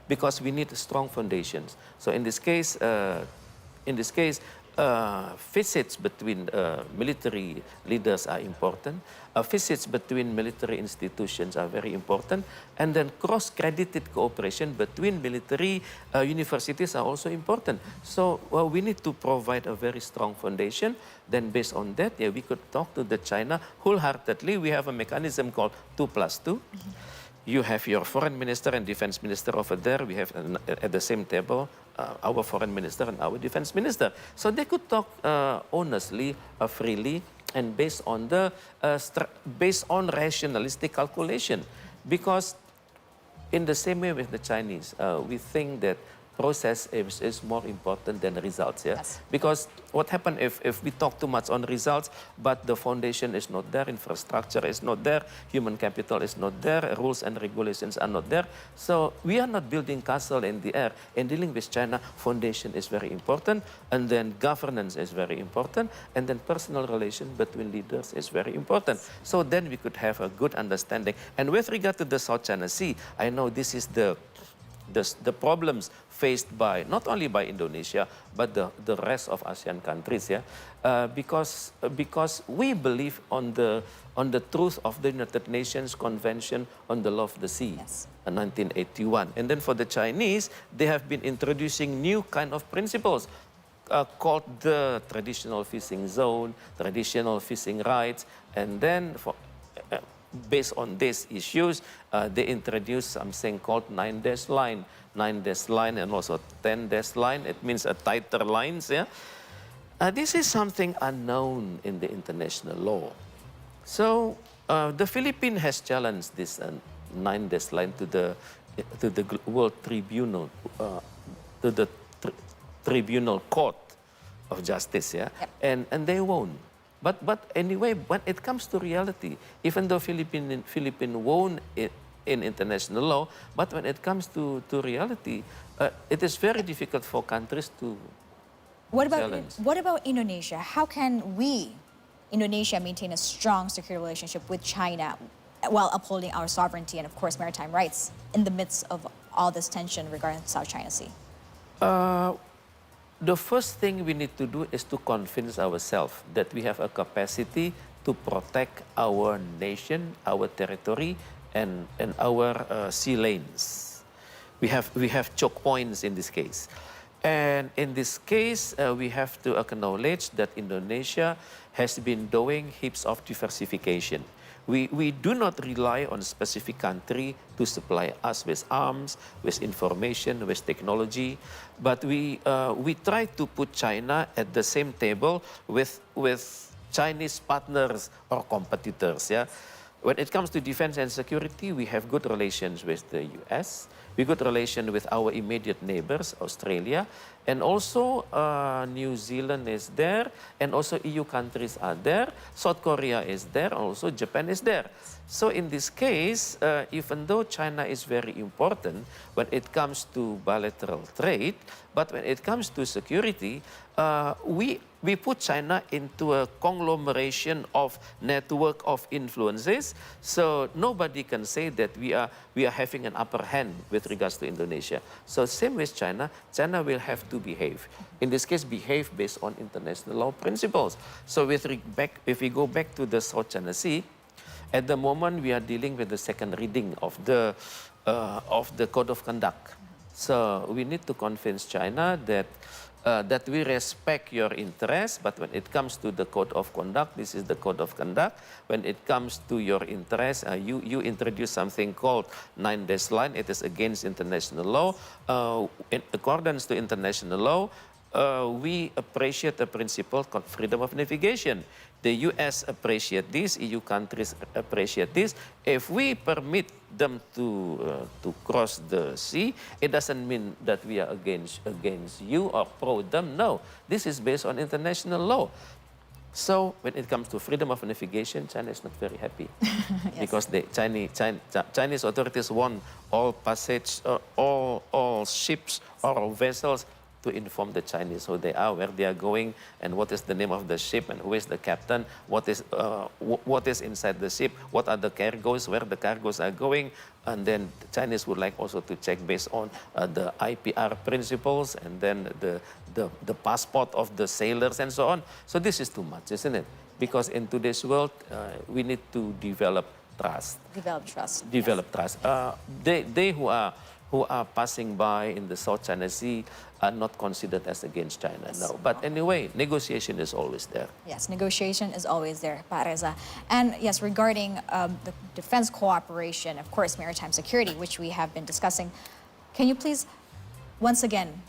because we need strong foundations. So in this case, visits between military leaders are important. Visits between military institutions are very important. And then cross-credited cooperation between military universities are also important. So we need to provide a very strong foundation. Then based on that, we could talk to the China wholeheartedly. We have a mechanism called 2+2. You have your foreign minister and defense minister over there. We have at the same table our foreign minister and our defense minister. So they could talk honestly, freely, and based on rationalistic calculation. Because in the same way with the Chinese, we think that process is more important than results. Yeah? Yes. Because what happens if we talk too much on results, but the foundation is not there, infrastructure is not there, human capital is not there, rules and regulations are not there. So we are not building castle in the air. In dealing with China, foundation is very important, and then governance is very important, and then personal relation between leaders is very important. So then we could have a good understanding. And with regard to the South China Sea, I know this is the problems faced by, not only by Indonesia, but the rest of ASEAN countries, yeah? Because we believe on the truth of the United Nations Convention on the Law of the Sea, Yes. in 1981. And then for the Chinese, they have been introducing new kind of principles called the traditional fishing zone, traditional fishing rights, and then based on these issues, they introduced something called 9-dash line. 9-dash line and also 10-dash line. It means a tighter lines. Yeah? This is something unknown in the international law. So the Philippines has challenged this 9-dash line to the World Tribunal, to the Tribunal Court of Justice. Yeah? Yep. And they won. But anyway, when it comes to reality, even though Philippines won in international law, but when it comes to reality, it is very difficult for countries to challenge. What about Indonesia? How can we, Indonesia, maintain a strong security relationship with China while upholding our sovereignty and, of course, maritime rights in the midst of all this tension regarding the South China Sea? The first thing we need to do is to convince ourselves that we have a capacity to protect our nation, our territory, and our sea lanes. We have choke points in this case. And in this case, we have to acknowledge that Indonesia has been doing heaps of diversification. We do not rely on a specific country to supply us with arms, with information, with technology, but we try to put China at the same table with Chinese partners or competitors. Yeah? When it comes to defense and security, we have good relations with the US, we have good relations with our immediate neighbors, Australia, And also New Zealand is there, and also EU countries are there, South Korea is there, also Japan is there. So in this case, even though China is very important when it comes to bilateral trade, but when it comes to security, we put China into a conglomeration of network of influences. So nobody can say that we are having an upper hand with regards to Indonesia. So same with China, China will have to behave. In this case, behave based on international law principles. So if we go back to the South China Sea, at the moment we are dealing with the second reading of the Code of Conduct. So we need to convince China that that we respect your interests, but when it comes to the Code of Conduct, this is the Code of Conduct. When it comes to your interests, you introduce something called 9-dash line. It is against international law. In accordance to international law, we appreciate the principle called freedom of navigation. The US appreciate this, EU countries appreciate this. If we permit them to cross the sea, it doesn't mean that we are against you or pro them. No, this is based on international law. So when it comes to freedom of navigation, China is not very happy. Yes. Because the Chinese authorities want all passage, all ships or vessels to inform the Chinese who they are, where they are going, and what is the name of the ship, and who is the captain, what is inside the ship, what are the cargoes, where the cargoes are going. And then the Chinese would like also to check based on the IPR principles, and then the passport of the sailors and so on. So this is too much, isn't it? Because in today's world, we need to develop trust. Develop trust. Develop trust. They who are passing by in the South China Sea are not considered as against China, yes. No. But anyway, negotiation is always there. Yes, negotiation is always there, Pak Reza. And yes, regarding the defense cooperation, of course, maritime security, which we have been discussing, can you please, once again,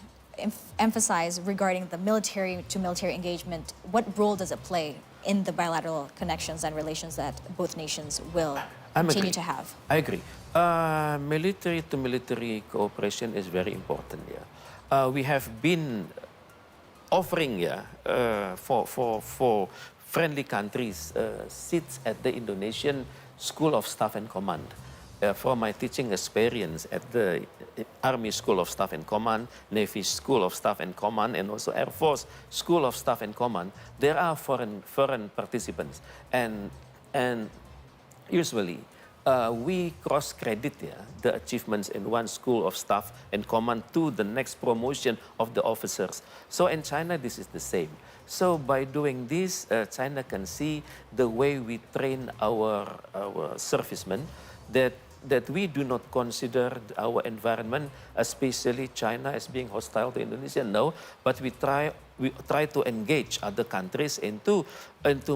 emphasize regarding the military-to-military engagement, what role does it play in the bilateral connections and relations that both nations will continue to have? I agree. Military-to-military cooperation is very important here. We have been offering for friendly countries seats at the Indonesian School of Staff and Command. From my teaching experience at the Army School of Staff and Command, Navy School of Staff and Command, and also Air Force School of Staff and Command, there are foreign participants, and usually we cross-credit the achievements in one school of staff and command to the next promotion of the officers. So in China, this is the same. So by doing this, China can see the way we train our servicemen, that we do not consider our environment, especially China, as being hostile to Indonesia. No, but we try to engage other countries into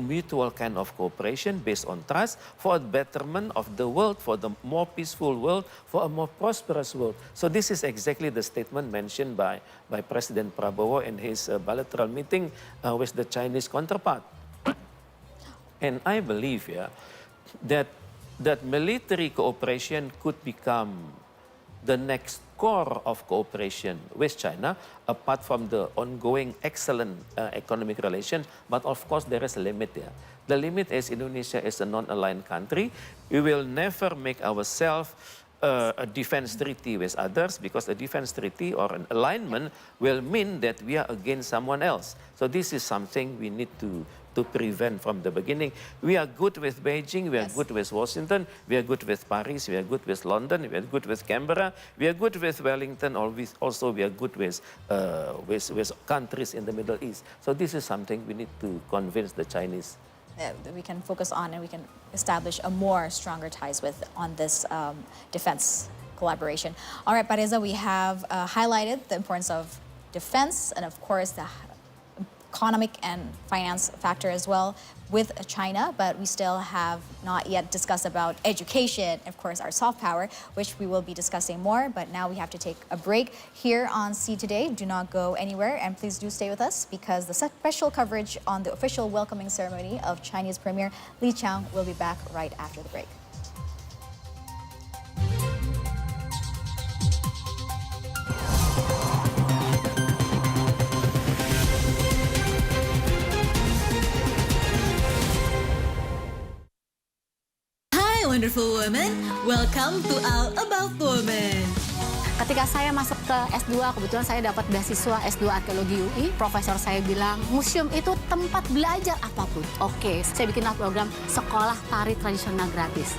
mutual kind of cooperation based on trust for a betterment of the world, for the more peaceful world, for a more prosperous world. So this is exactly the statement mentioned by President Prabowo in his bilateral meeting with the Chinese counterpart. And I believe that military cooperation could become the next core of cooperation with China, apart from the ongoing excellent economic relations. But of course, there is a limit there. The limit is Indonesia is a non-aligned country. We will never make ourselves a defense treaty with others, because a defense treaty or an alignment will mean that we are against someone else. So this is something we need to prevent from the beginning. We are good with Beijing, we are good with Washington, we are good with Paris, we are good with London, we are good with Canberra, we are good with Wellington, also we are good with countries in the Middle East. So this is something we need to convince the Chinese. We can focus on, and we can establish a more stronger ties with on this defense collaboration. All right, Pak Reza, we have highlighted the importance of defense and of course the economic and finance factor as well with China, but we still have not yet discussed about education, of course, our soft power, which we will be discussing more. But now we have to take a break here on See Today. Do not go anywhere, and please do stay with us, because the special coverage on the official welcoming ceremony of Chinese Premier Qiang will be back right after the break. wonderful women, welcome to All About Women. Ketika saya masuk ke S2, kebetulan saya dapat beasiswa S2 Arkeologi UI. Profesor saya bilang, museum itu tempat belajar apapun. Oke, saya bikinlah program sekolah tari tradisional gratis.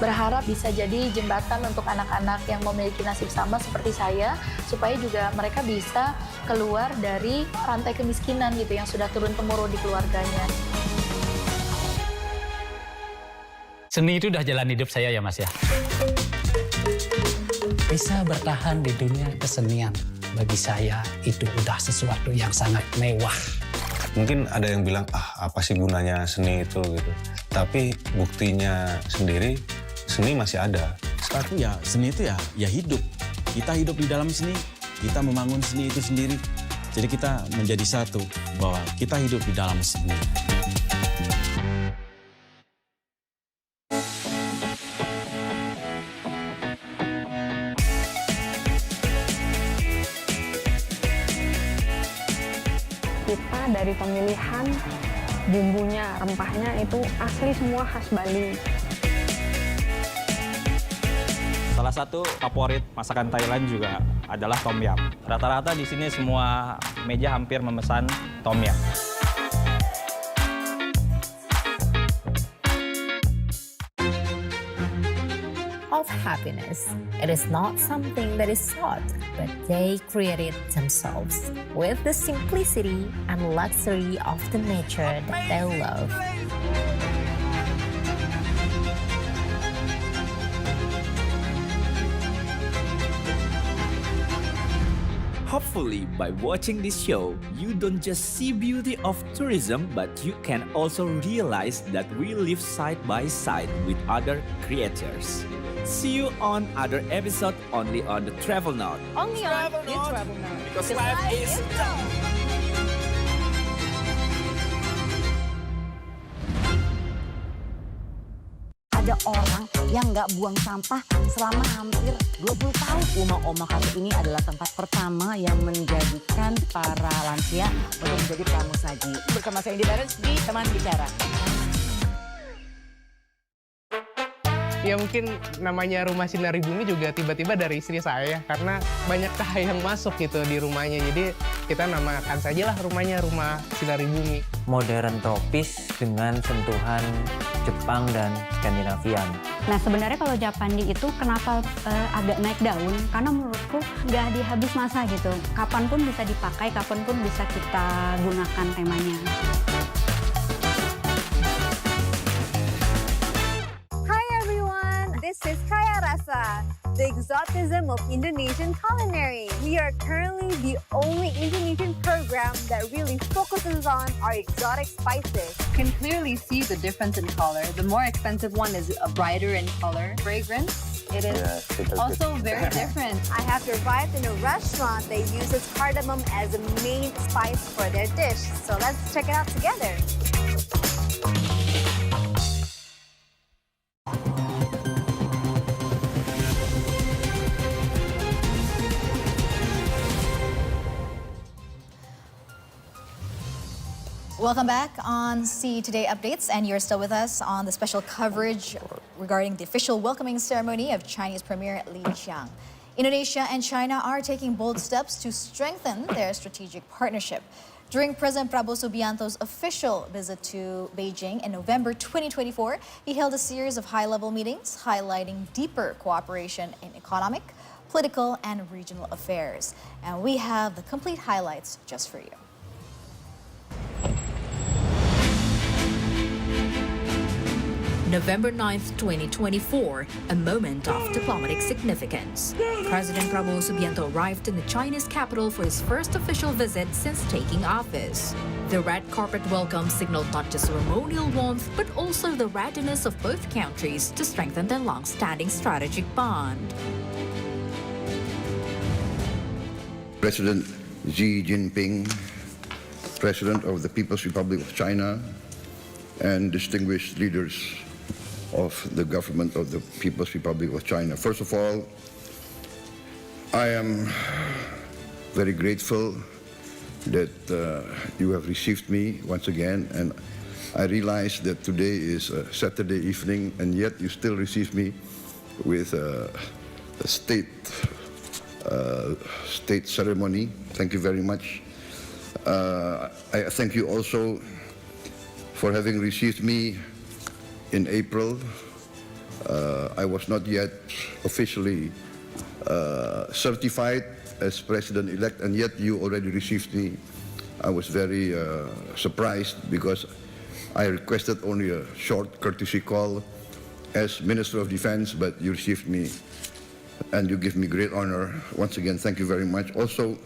Berharap bisa jadi jembatan untuk anak-anak yang memiliki nasib sama seperti saya, supaya juga mereka bisa keluar dari rantai kemiskinan gitu yang sudah turun-temurun di keluarganya. Seni itu udah jalan hidup saya ya Mas ya. Bisa bertahan di dunia kesenian, bagi saya itu udah sesuatu yang sangat mewah. Mungkin ada yang bilang, apa sih gunanya seni itu gitu. Tapi buktinya sendiri, seni masih ada. Satu ya, seni itu ya hidup. Kita hidup di dalam seni, kita membangun seni itu sendiri. Jadi kita menjadi satu, bahwa kita hidup di dalam seni. Kita dari pemilihan bumbunya, rempahnya itu asli semua khas Bali. Salah satu favorit masakan Thailand juga adalah tom yum. Rata-rata di sini semua meja hampir memesan tom yum. Of happiness. It is not something that is sought, but they create it themselves with the simplicity and luxury of the nature that they love. Hopefully, by watching this show, you don't just see beauty of tourism, but you can also realize that we live side by side with other creators. See you on other episode only on the Travel Note. Only on the Travel Note. Because life is Ada orang yang nggak buang sampah selama hampir 20 tahun. Uma-uma Cafe ini adalah tempat pertama yang menjadikan para lansia untuk menjadi pramusaji. Bersama saya Indi Barens di Teman Bicara. Ya mungkin namanya Rumah Sinari Bumi juga tiba-tiba dari istri saya, karena banyak cahaya yang masuk gitu di rumahnya. Jadi kita namakan sajalah rumahnya Rumah Sinari Bumi. Modern tropis dengan sentuhan Jepang dan Skandinavian. Nah sebenarnya kalau Japandi itu kenapa agak naik daun? Karena menurutku nggak habis masa gitu. Kapanpun bisa dipakai, kapanpun bisa kita gunakan temanya. This is Kaya Rasa, the exotism of Indonesian culinary. We are currently the only Indonesian program that really focuses on our exotic spices. You can clearly see the difference in color. The more expensive one is brighter in color. Fragrance, it is also very different. I have survived in a restaurant that uses cardamom as a main spice for their dish. So let's check it out together. Welcome back on See Today Updates, and you're still with us on the special coverage regarding the official welcoming ceremony of Chinese Premier Li Qiang. Indonesia and China are taking bold steps to strengthen their strategic partnership. During President Prabowo Subianto's official visit to Beijing in November 2024, he held a series of high-level meetings highlighting deeper cooperation in economic, political, and regional affairs. And we have the complete highlights just for you. November 9th, 2024, a moment of diplomatic significance. President Prabowo Subianto arrived in the Chinese capital for his first official visit since taking office. The red carpet welcome signaled not just ceremonial warmth, but also the readiness of both countries to strengthen their long-standing strategic bond. President Xi Jinping, President of the People's Republic of China, and distinguished leaders of the government of the People's Republic of China. First of all, I am very grateful that you have received me once again, and I realize that today is a Saturday evening, and yet you still receive me with a state ceremony. Thank you very much. I thank you also for having received me in April. I was not yet officially certified as president-elect, and yet you already received me. I was very surprised because I requested only a short courtesy call as Minister of Defense, but you received me and you give me great honor. Once again, thank you very much. Also,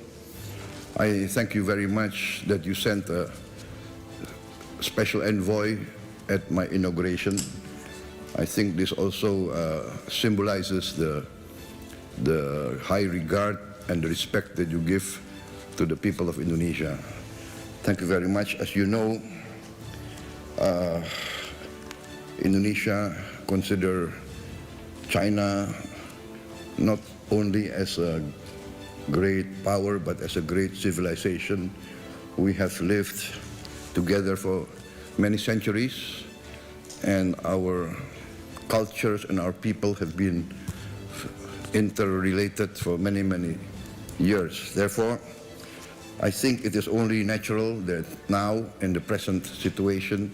I thank you very much that you sent a special envoy at my inauguration. I think this also symbolizes the high regard and the respect that you give to the people of Indonesia. Thank you very much. As you know, Indonesia consider China not only as a great power but as a great civilization. We have lived together for many centuries, and our cultures and our people have been interrelated for many, many years. Therefore, I think it is only natural that now, in the present situation,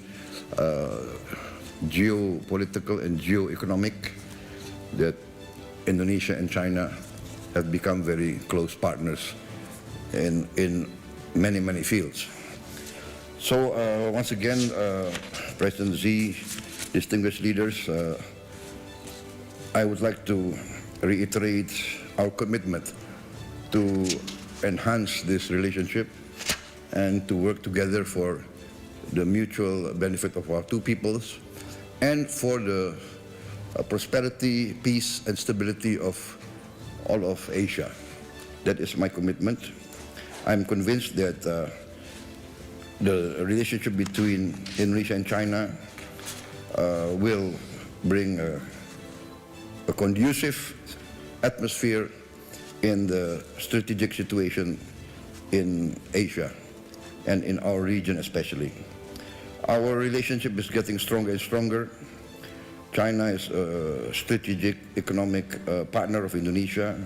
geopolitical and geoeconomic, that Indonesia and China have become very close partners in many, many fields. So once again, President Xi, distinguished leaders, I would like to reiterate our commitment to enhance this relationship and to work together for the mutual benefit of our two peoples and for the prosperity, peace, and stability of all of Asia. That is my commitment. I'm convinced that the relationship between Indonesia and China will bring a conducive atmosphere in the strategic situation in Asia and in our region especially. Our relationship is getting stronger and stronger. China is a strategic economic partner of Indonesia,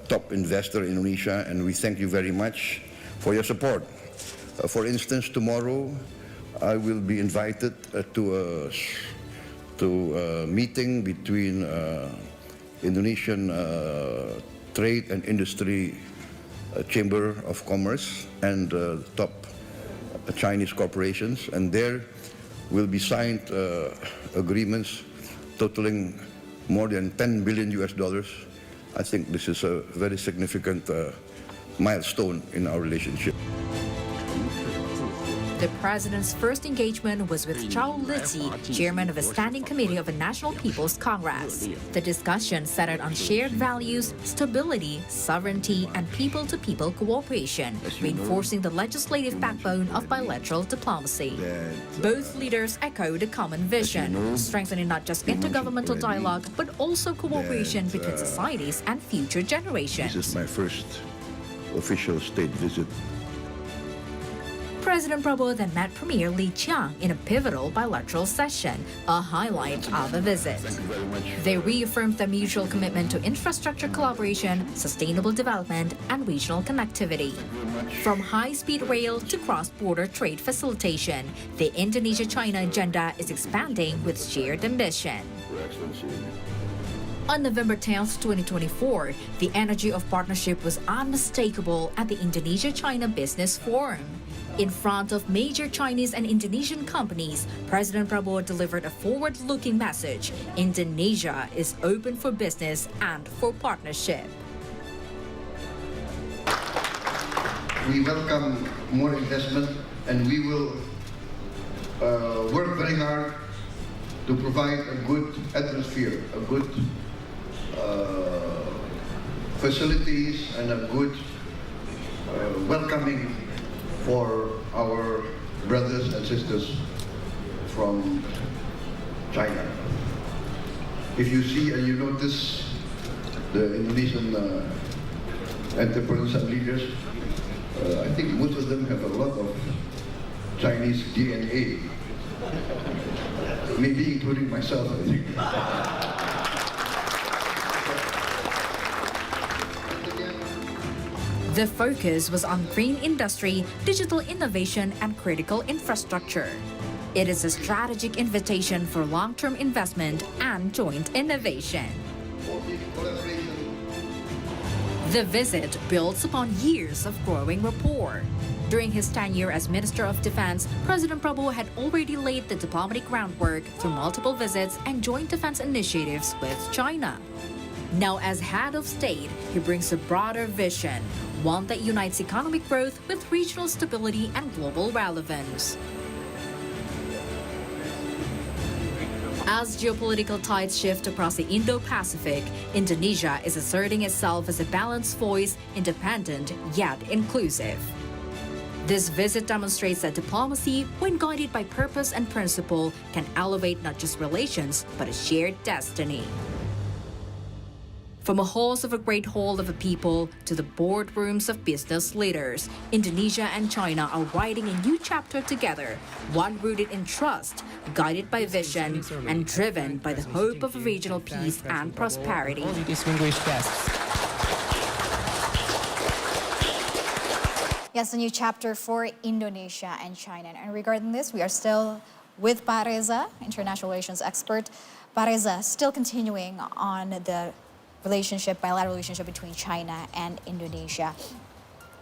top investor in Indonesia, and we thank you very much for your support. For instance, tomorrow I will be invited to a meeting between Indonesian Trade and Industry Chamber of Commerce and top Chinese corporations, and there will be signed agreements totaling more than $10 billion US. I think this is a very significant milestone in our relationship. The president's first engagement was with Zhao Liji, chairman of the Standing Committee of the National People's Congress. The discussion centered on shared values, stability, sovereignty, and people-to-people cooperation, reinforcing the legislative backbone of bilateral diplomacy. Both leaders echoed a common vision, strengthening not just intergovernmental dialogue, but also cooperation between societies and future generations. This is my first official state visit. President Prabowo then met Premier Qiang in a pivotal bilateral session, a highlight of the visit. They reaffirmed their mutual commitment to infrastructure collaboration, sustainable development, and regional connectivity. From high-speed rail to cross-border trade facilitation, the Indonesia-China agenda is expanding with shared ambition. On November 10, 2024, the energy of partnership was unmistakable at the Indonesia-China Business Forum. In front of major Chinese and Indonesian companies, President Prabowo delivered a forward-looking message. Indonesia is open for business and for partnership. We welcome more investment, and we will work very hard to provide a good atmosphere, a good facilities, and a good welcoming for our brothers and sisters from China. If you see and you notice the Indonesian entrepreneurs and leaders, I think most of them have a lot of Chinese DNA, maybe including myself, I think. The focus was on green industry, digital innovation, and critical infrastructure. It is a strategic invitation for long-term investment and joint innovation. The visit builds upon years of growing rapport. During his tenure as Minister of Defense, President Prabowo had already laid the diplomatic groundwork through multiple visits and joint defense initiatives with China. Now, as head of state, he brings a broader vision, one that unites economic growth with regional stability and global relevance. As geopolitical tides shift across the Indo-Pacific, Indonesia is asserting itself as a balanced voice, independent yet inclusive. This visit demonstrates that diplomacy, when guided by purpose and principle, can elevate not just relations, but a shared destiny. From a halls of a great hall of a people to the boardrooms of business leaders, Indonesia and China are writing a new chapter together, one rooted in trust, guided by vision, and driven by the hope of regional peace and prosperity. Distinguished guests. Yes, a new chapter for Indonesia and China. And regarding this, we are still with Pak Reza, international relations expert. Pak Reza, still continuing on the bilateral relationship between China and Indonesia.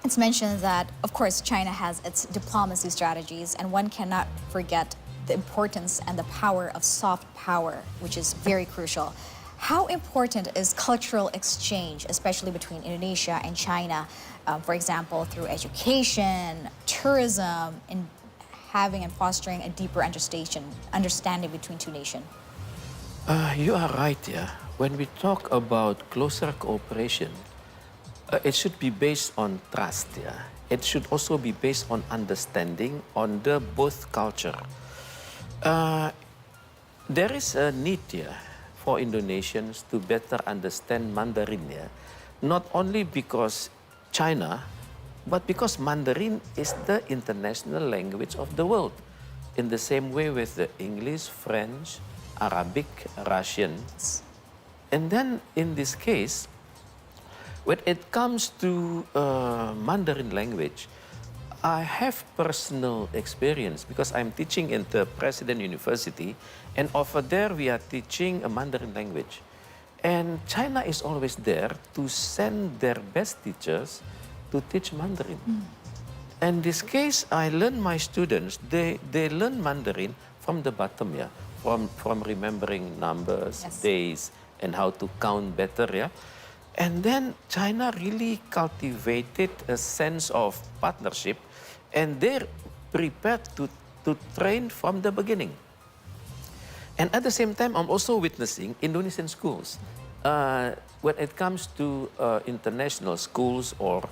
It's mentioned that, of course, China has its diplomacy strategies, and one cannot forget the importance and the power of soft power, which is very crucial. How important is cultural exchange, especially between Indonesia and China, for example, through education, tourism, in having and fostering a deeper understanding between two nations? You are right, yeah. When we talk about closer cooperation, it should be based on trust, yeah. It should also be based on understanding on the both culture. There is a need here for Indonesians to better understand Mandarin, yeah. Not only because China, but because Mandarin is the international language of the world. In the same way with the English, French, Arabic, Russian. And then in this case, when it comes to Mandarin language, I have personal experience because I'm teaching in the President University, and over there we are teaching a Mandarin language. And China is always there to send their best teachers to teach Mandarin. And in this case, I learn my students, they learn Mandarin from the bottom, yeah, from remembering numbers, Yes. days, and how to count better, yeah. And then China really cultivated a sense of partnership, and they're prepared to train from the beginning. And at the same time, I'm also witnessing Indonesian schools. When it comes to international schools or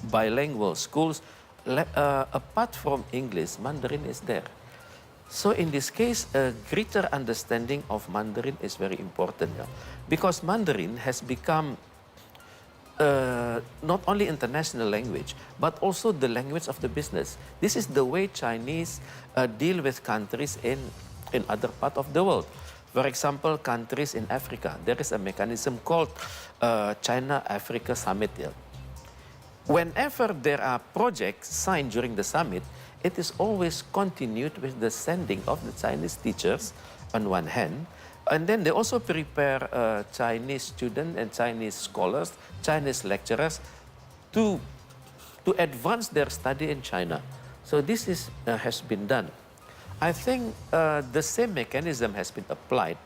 bilingual schools, apart from English, Mandarin is there. So in this case, a greater understanding of Mandarin is very important, yeah? Because Mandarin has become not only international language, but also the language of the business. This is the way Chinese deal with countries in other parts of the world. For example, countries in Africa, there is a mechanism called China-Africa Summit. Yeah? Whenever there are projects signed during the summit, it is always continued with the sending of the Chinese teachers on one hand, and then they also prepare Chinese students and Chinese scholars, Chinese lecturers to advance their study in China. So this has been done. I think the same mechanism has been applied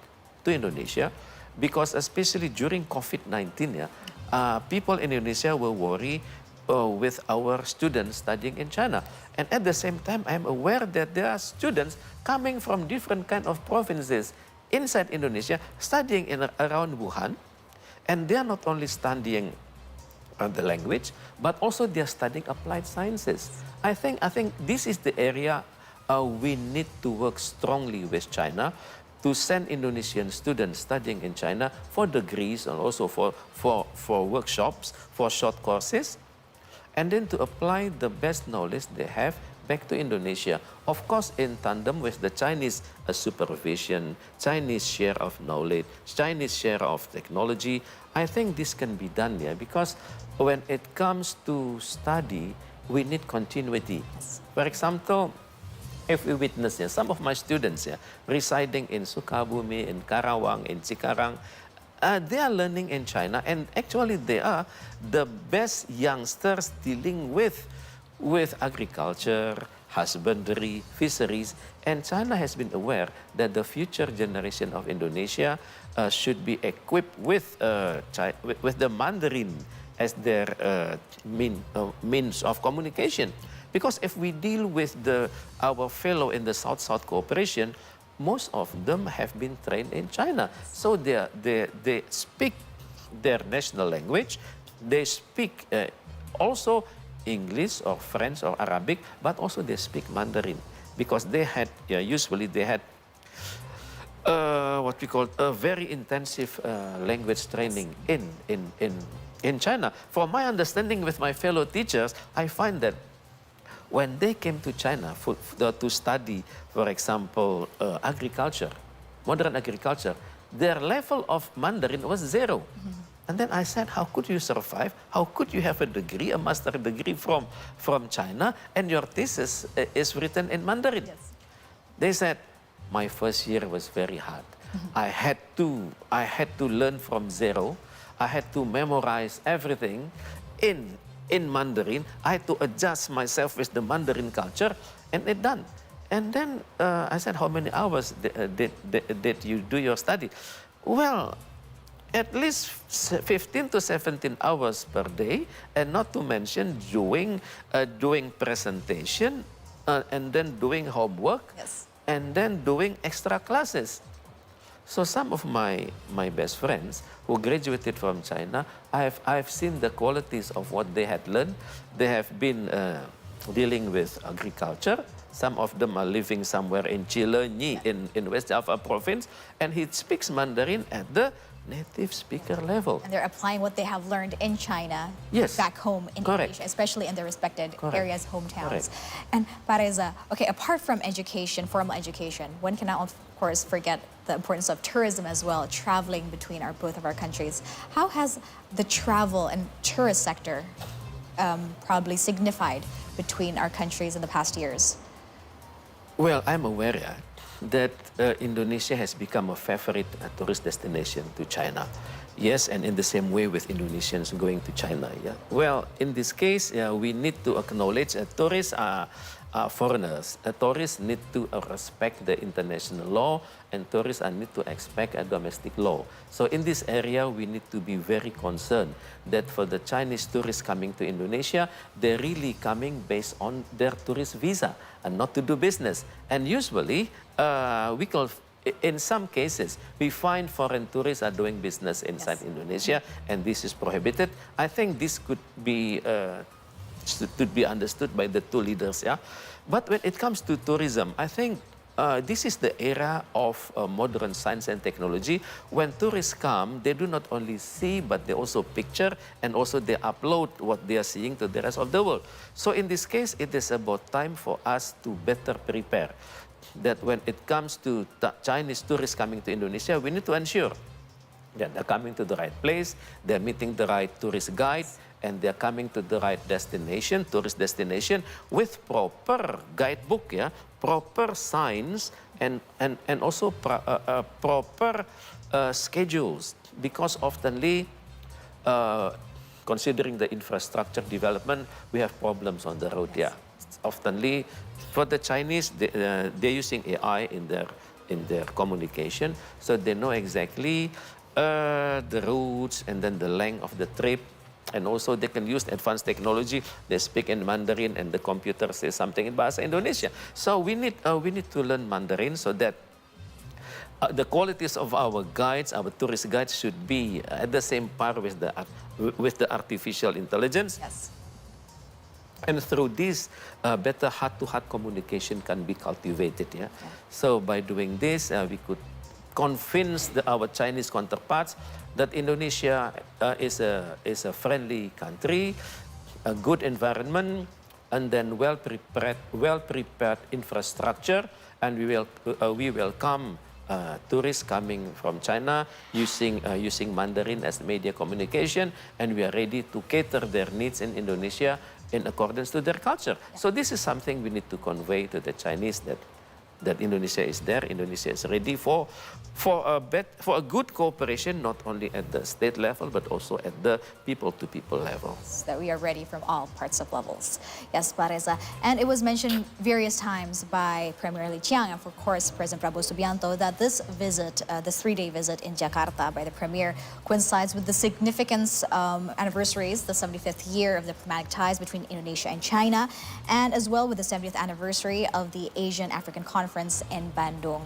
to Indonesia because especially during COVID-19, yeah, people in Indonesia were worried with our students studying in China. And at the same time, I'm aware that there are students coming from different kind of provinces inside Indonesia studying around Wuhan. And they are not only studying the language, but also they are studying applied sciences. I think this is the area we need to work strongly with China to send Indonesian students studying in China for degrees and also for workshops, for short courses, and then to apply the best knowledge they have back to Indonesia, of course in tandem with the Chinese supervision, Chinese share of knowledge, Chinese share of technology. I think this can be done, yeah, because when it comes to study, we need continuity. For example, if we witness, some of my students residing in Sukabumi, in Karawang, in Cikarang, they are learning in China, and actually they are the best youngsters dealing with agriculture, husbandry, fisheries, and China has been aware that the future generation of Indonesia should be equipped with the Mandarin as their means of communication. Because if we deal with our fellow in the South-South cooperation, most of them have been trained in China. So they speak their national language, they speak also English or French or Arabic, but also they speak Mandarin. Because they had, usually they had what we call a very intensive language training in China. From my understanding with my fellow teachers, I find that when they came to China to study, for example, agriculture, modern agriculture, their level of Mandarin was 0. And then I said, how could you survive? How could you have a degree, a master degree from China, and your thesis is written in Mandarin? Yes. They said, my first year was very hard. I had to learn from 0. I had to memorize everything in Mandarin. I had to adjust myself with the Mandarin culture, and it done. And then I said, how many hours did you do your study? Well, at least 15 to 17 hours per day, and not to mention doing presentation, and then doing homework, and then doing extra classes. So some of my best friends who graduated from China, I've seen the qualities of what they had learned. They have been dealing with agriculture. Some of them are living somewhere in Qiang, in West Java province, and he speaks Mandarin at the native speaker level. And they're applying what they have learned in China back home in Correct. Indonesia, especially in their respected areas, hometowns. Correct. And Pak Reza, okay, apart from education, formal education, one cannot, of course, forget the importance of tourism as well, traveling between both of our countries. How has the travel and tourist sector probably signified between our countries in the past years? Well, I'm aware that Indonesia has become a favorite tourist destination to China. Yes, and in the same way with Indonesians going to China. Yeah. Well, in this case, we need to acknowledge tourists are foreigners. Tourists need to respect the international law, and tourists need to expect a domestic law. So in this area, we need to be very concerned that for the Chinese tourists coming to Indonesia, they're really coming based on their tourist visa and not to do business. And usually, in some cases, we find foreign tourists are doing business inside Indonesia, and this is prohibited. I think this could be understood by the two leaders. Yeah, but when it comes to tourism, I think this is the era of modern science and technology. When tourists come, they do not only see, but they also picture, and also they upload what they are seeing to the rest of the world. So in this case, it is about time for us to better prepare. That when it comes to Chinese tourists coming to Indonesia, we need to ensure that they're coming to the right place, they're meeting the right tourist guide, and they're coming to the right destination, tourist destination, with proper guidebook, proper signs, and also proper schedules. Because oftenly, considering the infrastructure development, we have problems on the road. Oftenly, for the Chinese, they're using AI in their communication, so they know exactly the routes and then the length of the trip. And also they can use advanced technology. They speak in Mandarin, and the computer says something in Bahasa Indonesia. So we need to learn Mandarin so that the qualities of our guides, our tourist guides, should be at the same par with the artificial intelligence. Yes. And through this, better heart-to-heart communication can be cultivated. So by doing this, we could convince our Chinese counterparts that Indonesia is a friendly country, a good environment, and then well-prepared infrastructure, and we welcome tourists coming from China using Mandarin as media communication, and we are ready to cater their needs in Indonesia in accordance to their culture. So this is something we need to convey to the Chinese, that Indonesia is there, Indonesia is ready for a good cooperation, not only at the state level, but also at the people-to-people level. That we are ready from all parts of levels. Yes, Pak Reza. And it was mentioned various times by Premier Qiang and, of course, President Prabowo Subianto that this visit, this 3-day visit in Jakarta by the Premier, coincides with the significant anniversaries, the 75th year of diplomatic ties between Indonesia and China, and as well with the 70th anniversary of the Asian African Conference in Bandung.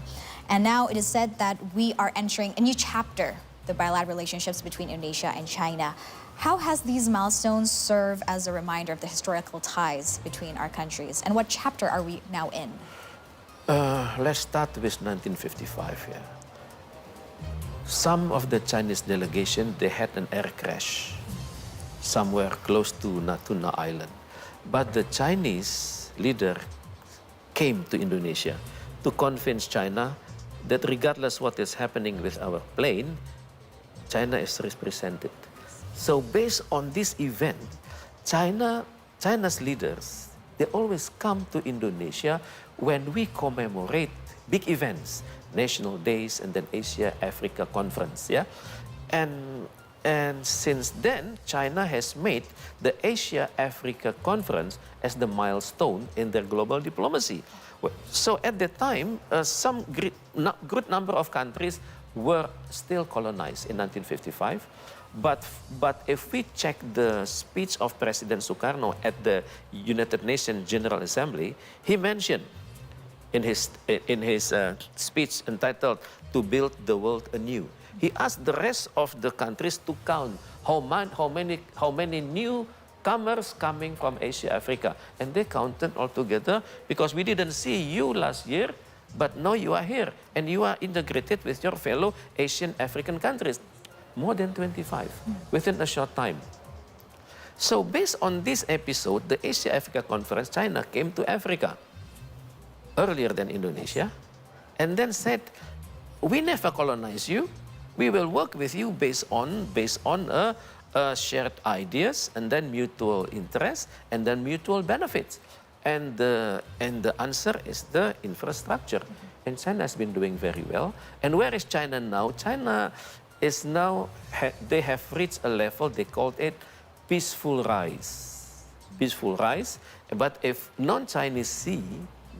And now it is said that we are entering a new chapter, the bilateral relationships between Indonesia and China. How has these milestones served as a reminder of the historical ties between our countries? And what chapter are we now in? Let's start with 1955. Yeah. Some of the Chinese delegation, they had an air crash somewhere close to Natuna Island. But the Chinese leader came to Indonesia to convince China that regardless what is happening with our plane, China is represented. So based on this event, China's leaders, they always come to Indonesia when we commemorate big events, national days and then Asia-Africa Conference. Yeah? And since then, China has made the Asia-Africa Conference as the milestone in their global diplomacy. So at that time, some good number of countries were still colonized in 1955. But if we check the speech of President Sukarno at the United Nations General Assembly, he mentioned in his speech entitled "To Build the World Anew," he asked the rest of the countries to count how many newcomers coming from Asia, Africa, and they counted all together because we didn't see you last year, but now you are here and you are integrated with your fellow Asian African countries. More than 25 within a short time. So based on this episode, the Asia-Africa Conference, China came to Africa earlier than Indonesia and then said, we never colonize you. We will work with you based on shared ideas and then mutual interests and then mutual benefits. And the answer is the infrastructure. And China has been doing very well. And where is China now? China is now, they have reached a level, they called it peaceful rise. Peaceful rise. But if non-Chinese see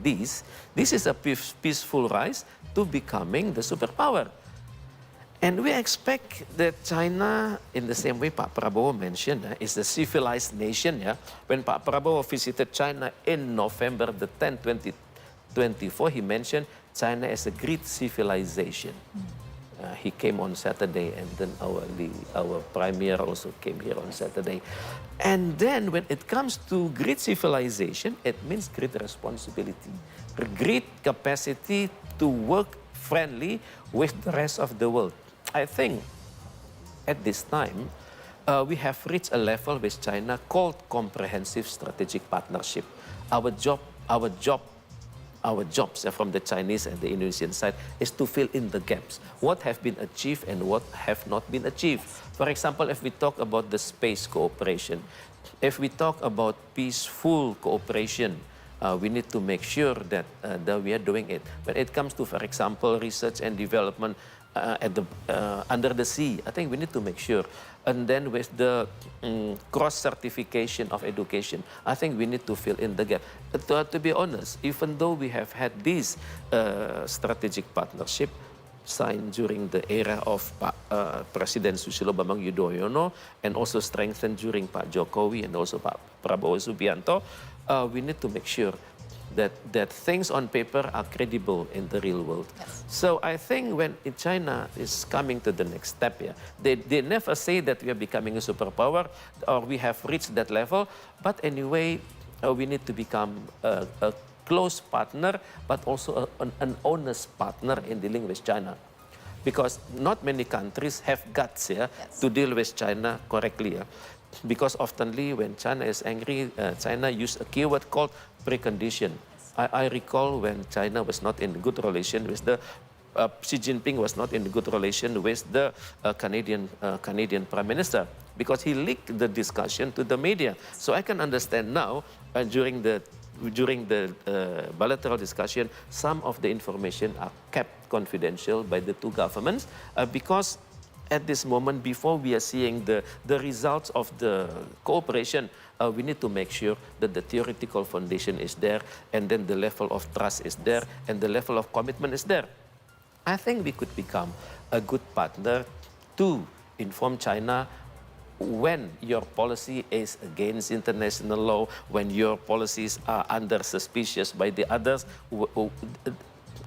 this is a peaceful rise to becoming the superpower. And we expect that China, in the same way Pak Prabowo mentioned, is a civilized nation. Yeah? When Pak Prabowo visited China in November the 10th, 2024, he mentioned China as a great civilization. He came on Saturday, and then our premier also came here on Saturday. And then when it comes to great civilization, it means great responsibility, great capacity to work friendly with the rest of the world. I think at this time, we have reached a level with China called comprehensive strategic partnership. Our jobs from the Chinese and the Indonesian side is to fill in the gaps. What have been achieved and what have not been achieved. For example, if we talk about the space cooperation, if we talk about peaceful cooperation, we need to make sure that we are doing it. When it comes to, for example, research and development under the sea, I think we need to make sure. And then with the cross-certification of education, I think we need to fill in the gap. To be honest, even though we have had this strategic partnership signed during the era of President Susilo Bambang Yudhoyono and also strengthened during Pak Jokowi and also Pak Prabowo Subianto, we need to make sure that things on paper are credible in the real world. Yes. So I think when China is coming to the next step here, they never say that we are becoming a superpower or we have reached that level, but anyway, we need to become a close partner, but also an honest partner in dealing with China. Because not many countries have guts here to deal with China correctly. because oftenly when China is angry, China use a keyword called precondition. I recall when China was not in good relation with the Xi Jinping was not in good relation with the Canadian Prime Minister because he leaked the discussion to the media. So I can understand now during the bilateral discussion, some of the information are kept confidential by the two governments because at this moment, before we are seeing the results of the cooperation, we need to make sure that the theoretical foundation is there, and then the level of trust is there, and the level of commitment is there. I think we could become a good partner to inform China when your policy is against international law, when your policies are under suspicious by the others.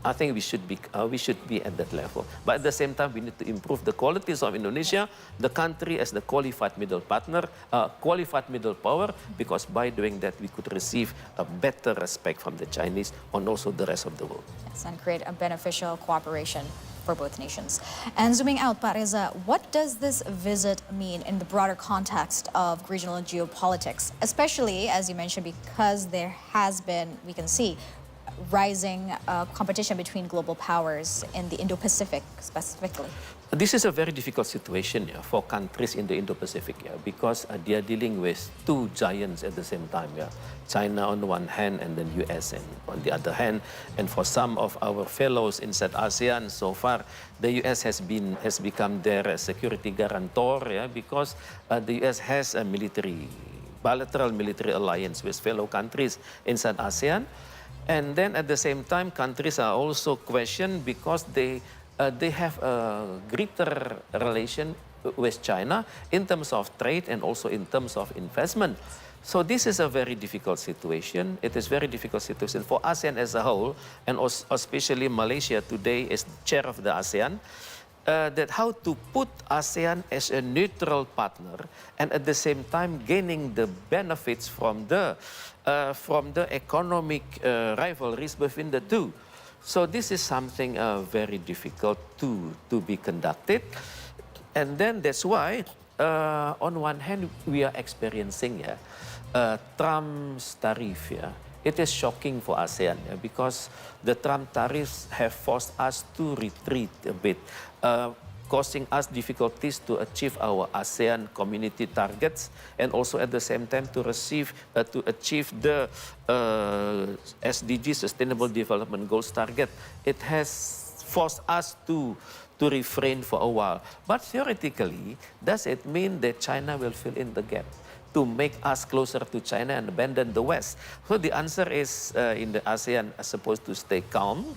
I think we should be at that level. But at the same time, we need to improve the qualities of Indonesia, the country as the qualified middle partner, qualified middle power, because by doing that, we could receive a better respect from the Chinese and also the rest of the world. Yes, and create a beneficial cooperation for both nations. And zooming out, Pak Reza, what does this visit mean in the broader context of regional geopolitics, especially, as you mentioned, because there has been, we can see, rising competition between global powers in the Indo-Pacific specifically? This is a very difficult situation for countries in the Indo-Pacific because they are dealing with two giants at the same time. China on one hand and then US on the other hand. And for some of our fellows inside ASEAN so far, the US has become their security guarantor because the US has a bilateral military alliance with fellow countries inside ASEAN. And then at the same time, countries are also questioned because they have a greater relation with China in terms of trade and also in terms of investment. So this is a very difficult situation. It is a very difficult situation for ASEAN as a whole, and especially Malaysia today is chair of the ASEAN. That how to put ASEAN as a neutral partner and at the same time gaining the benefits from the economic rivalries between the two. So this is something very difficult to be conducted. And then that's why, on one hand, we are experiencing Trump's tariff. It is shocking for ASEAN because the Trump tariffs have forced us to retreat a bit, causing us difficulties to achieve our ASEAN community targets and also at the same time to achieve the SDG Sustainable Development Goals target. It has forced us to refrain for a while. But theoretically, does it mean that China will fill in the gap to make us closer to China and abandon the West? So the answer is in the ASEAN are supposed to stay calm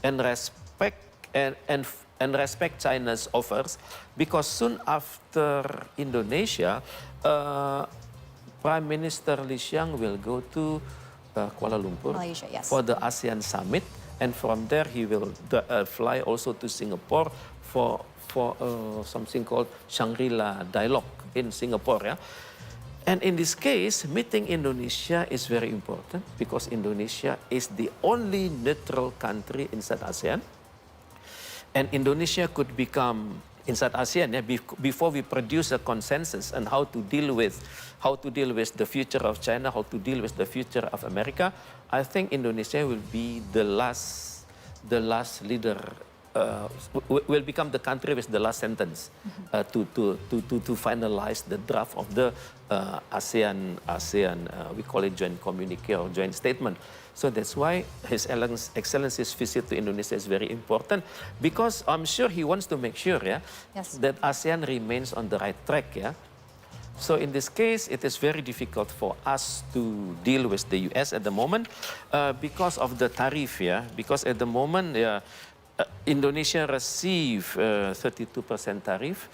and respect and respect China's offers, because soon after Indonesia, Prime Minister Qiang will go to Kuala Lumpur Malaysia, yes, for the ASEAN summit, and from there he will fly also to Singapore for something called Shangri-La Dialogue in Singapore. And in this case, meeting Indonesia is very important because Indonesia is the only neutral country inside ASEAN. And Indonesia could become inside ASEAN before we produce a consensus on how to deal with the future of China, how to deal with the future of America. I think Indonesia will be the last leader. Will become the country with the last sentence to finalize the draft of the ASEAN we call it joint communique or joint statement. So that's why His Excellency's visit to Indonesia is very important, because I'm sure he wants to make sure that ASEAN remains on the right track. So in this case, it is very difficult for us to deal with the US at the moment because of the tariff. Because at the moment, Indonesia receive 32% tariff,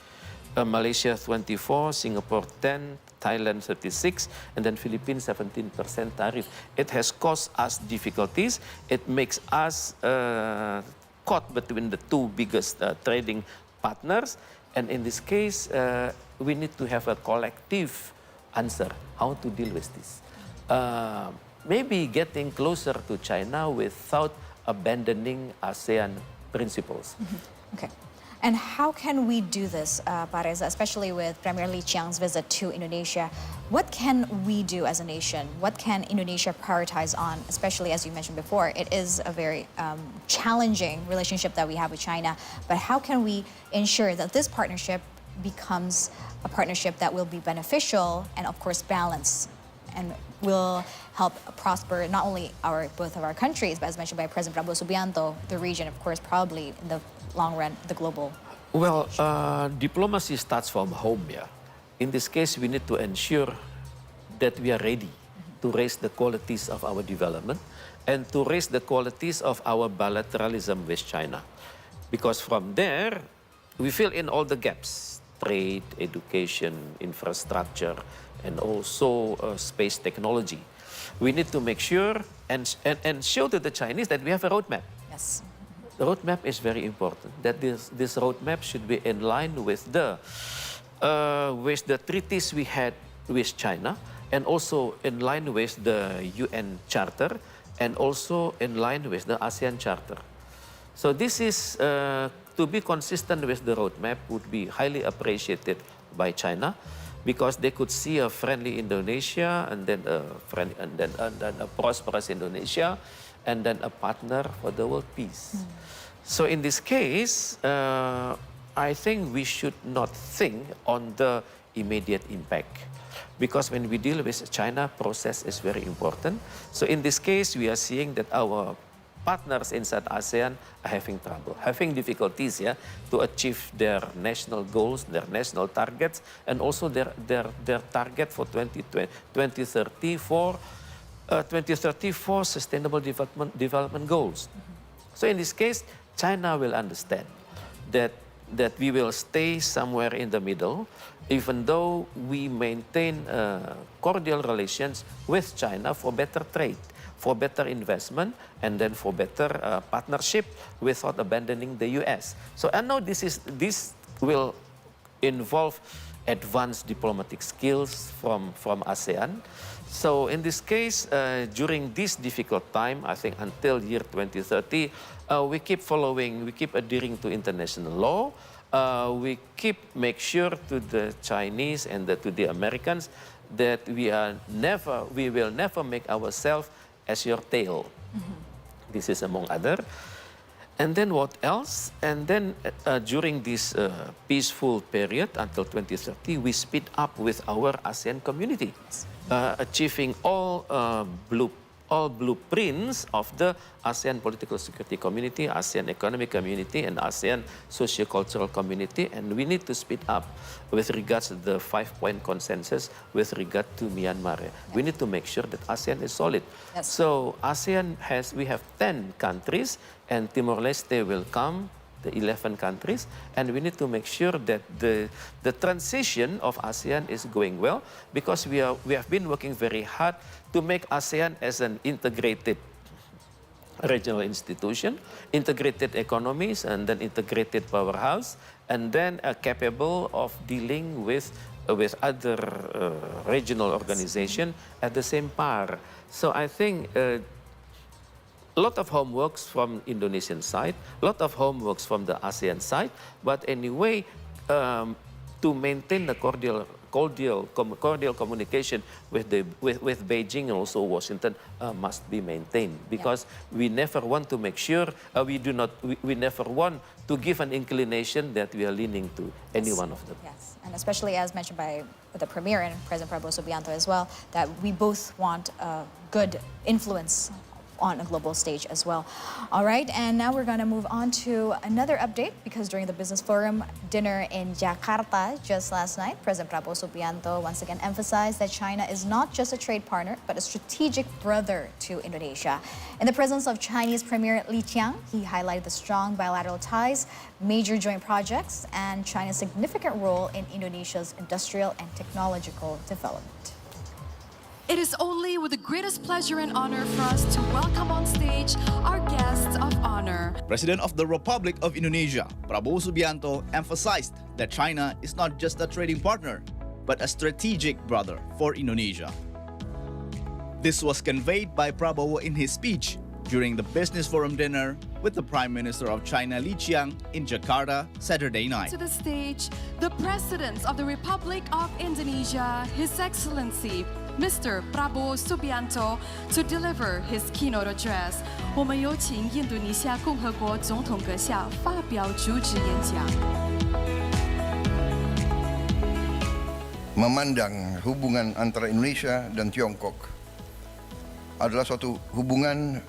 Malaysia 24%, Singapore 10%, Thailand 36%, and then Philippines 17% tariff. It has caused us difficulties. It makes us caught between the two biggest trading partners. And in this case, we need to have a collective answer how to deal with this. Maybe getting closer to China without abandoning ASEAN principles. Okay. And how can we do this, Pak Reza, especially with Premier Li Qiang's visit to Indonesia? What can we do as a nation? What can Indonesia prioritize on, especially as you mentioned before, it is a very challenging relationship that we have with China, but how can we ensure that this partnership becomes a partnership that will be beneficial and of course balanced and will help prosper not only both of our countries, but as mentioned by President Prabowo Subianto, the region, of course, probably in the long run, the global. Well, diplomacy starts from home, yeah. In this case, we need to ensure that we are ready to raise the qualities of our development and to raise the qualities of our bilateralism with China. Because from there, we fill in all the gaps, trade, education, infrastructure, and also space technology. We need to make sure and show to the Chinese that we have a roadmap. Yes. The roadmap is very important, that this roadmap should be in line with the treaties we had with China, and also in line with the UN Charter, and also in line with the ASEAN Charter. So this is, to be consistent with the roadmap would be highly appreciated by China, because they could see a friendly Indonesia, and then a prosperous Indonesia, and then a partner for the world peace. So in this case, I think we should not think on the immediate impact, because when we deal with China, process is very important. So in this case, we are seeing that our partners inside ASEAN are having trouble, having difficulties, yeah, to achieve their national goals, their national targets, and also their target for 2030 for sustainable development goals. So in this case, China will understand that we will stay somewhere in the middle, even though we maintain cordial relations with China for better trade, for better investment, and then for better partnership without abandoning the US. So I know this will involve advanced diplomatic skills from ASEAN. So in this case, during this difficult time, I think until year 2030, we keep adhering to international law. We make sure to the Chinese and to the Americans that we will never make ourselves as your tail. This is among other. And then what else? And then during this peaceful period until 2030, we speed up with our ASEAN community, achieving all blueprints of the ASEAN political security community, ASEAN economic community, and ASEAN socio-cultural community. And we need to speed up with regards to the 5-point consensus with regard to Myanmar. We need to make sure that ASEAN is solid. Yes. So ASEAN we have 10 countries, and Timor-Leste will come, the 11 countries, and we need to make sure that the transition of ASEAN is going well, because we have been working very hard to make ASEAN as an integrated regional institution, integrated economies, and then integrated powerhouse, and then capable of dealing with other regional organizations at the same par. So I think a lot of homeworks from Indonesian side, a lot of homeworks from the ASEAN side, but anyway, to maintain the cordial communication with Beijing and also Washington must be maintained, because we never want to make sure we never want to give an inclination that we are leaning to any one of them. Yes, and especially as mentioned by the Premier and President Prabowo Subianto as well, that we both want a good influence on a global stage as well. All right, and now we're going to move on to another update, because during the Business Forum dinner in Jakarta just last night, President Prabowo Subianto once again emphasized that China is not just a trade partner, but a strategic brother to Indonesia. In the presence of Chinese Premier Li Qiang, he highlighted the strong bilateral ties, major joint projects, and China's significant role in Indonesia's industrial and technological development. It is only with the greatest pleasure and honor for us to welcome on stage our guests of honor. President of the Republic of Indonesia, Prabowo Subianto, emphasized that China is not just a trading partner, but a strategic brother for Indonesia. This was conveyed by Prabowo in his speech during the Business Forum dinner with the Prime Minister of China, Qiang, in Jakarta Saturday night. To the stage, the President of the Republic of Indonesia, His Excellency Mr. Prabowo Subianto, to deliver his keynote address. 我们有请印度尼西亚共和国总统阁下发表主旨演讲。 Memandang hubungan antara Indonesia dan Tiongkok adalah suatu hubungan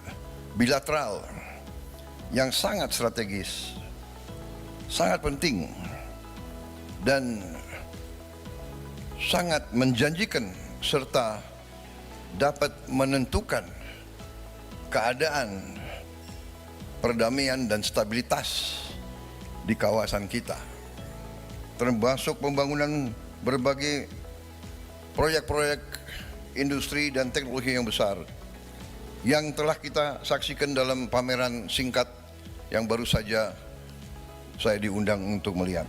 bilateral yang sangat strategis, sangat penting, dan sangat menjanjikan serta dapat menentukan keadaan perdamaian dan stabilitas di kawasan kita, termasuk pembangunan berbagai proyek-proyek industri dan teknologi yang besar yang telah kita saksikan dalam pameran singkat yang baru saja saya diundang untuk melihat.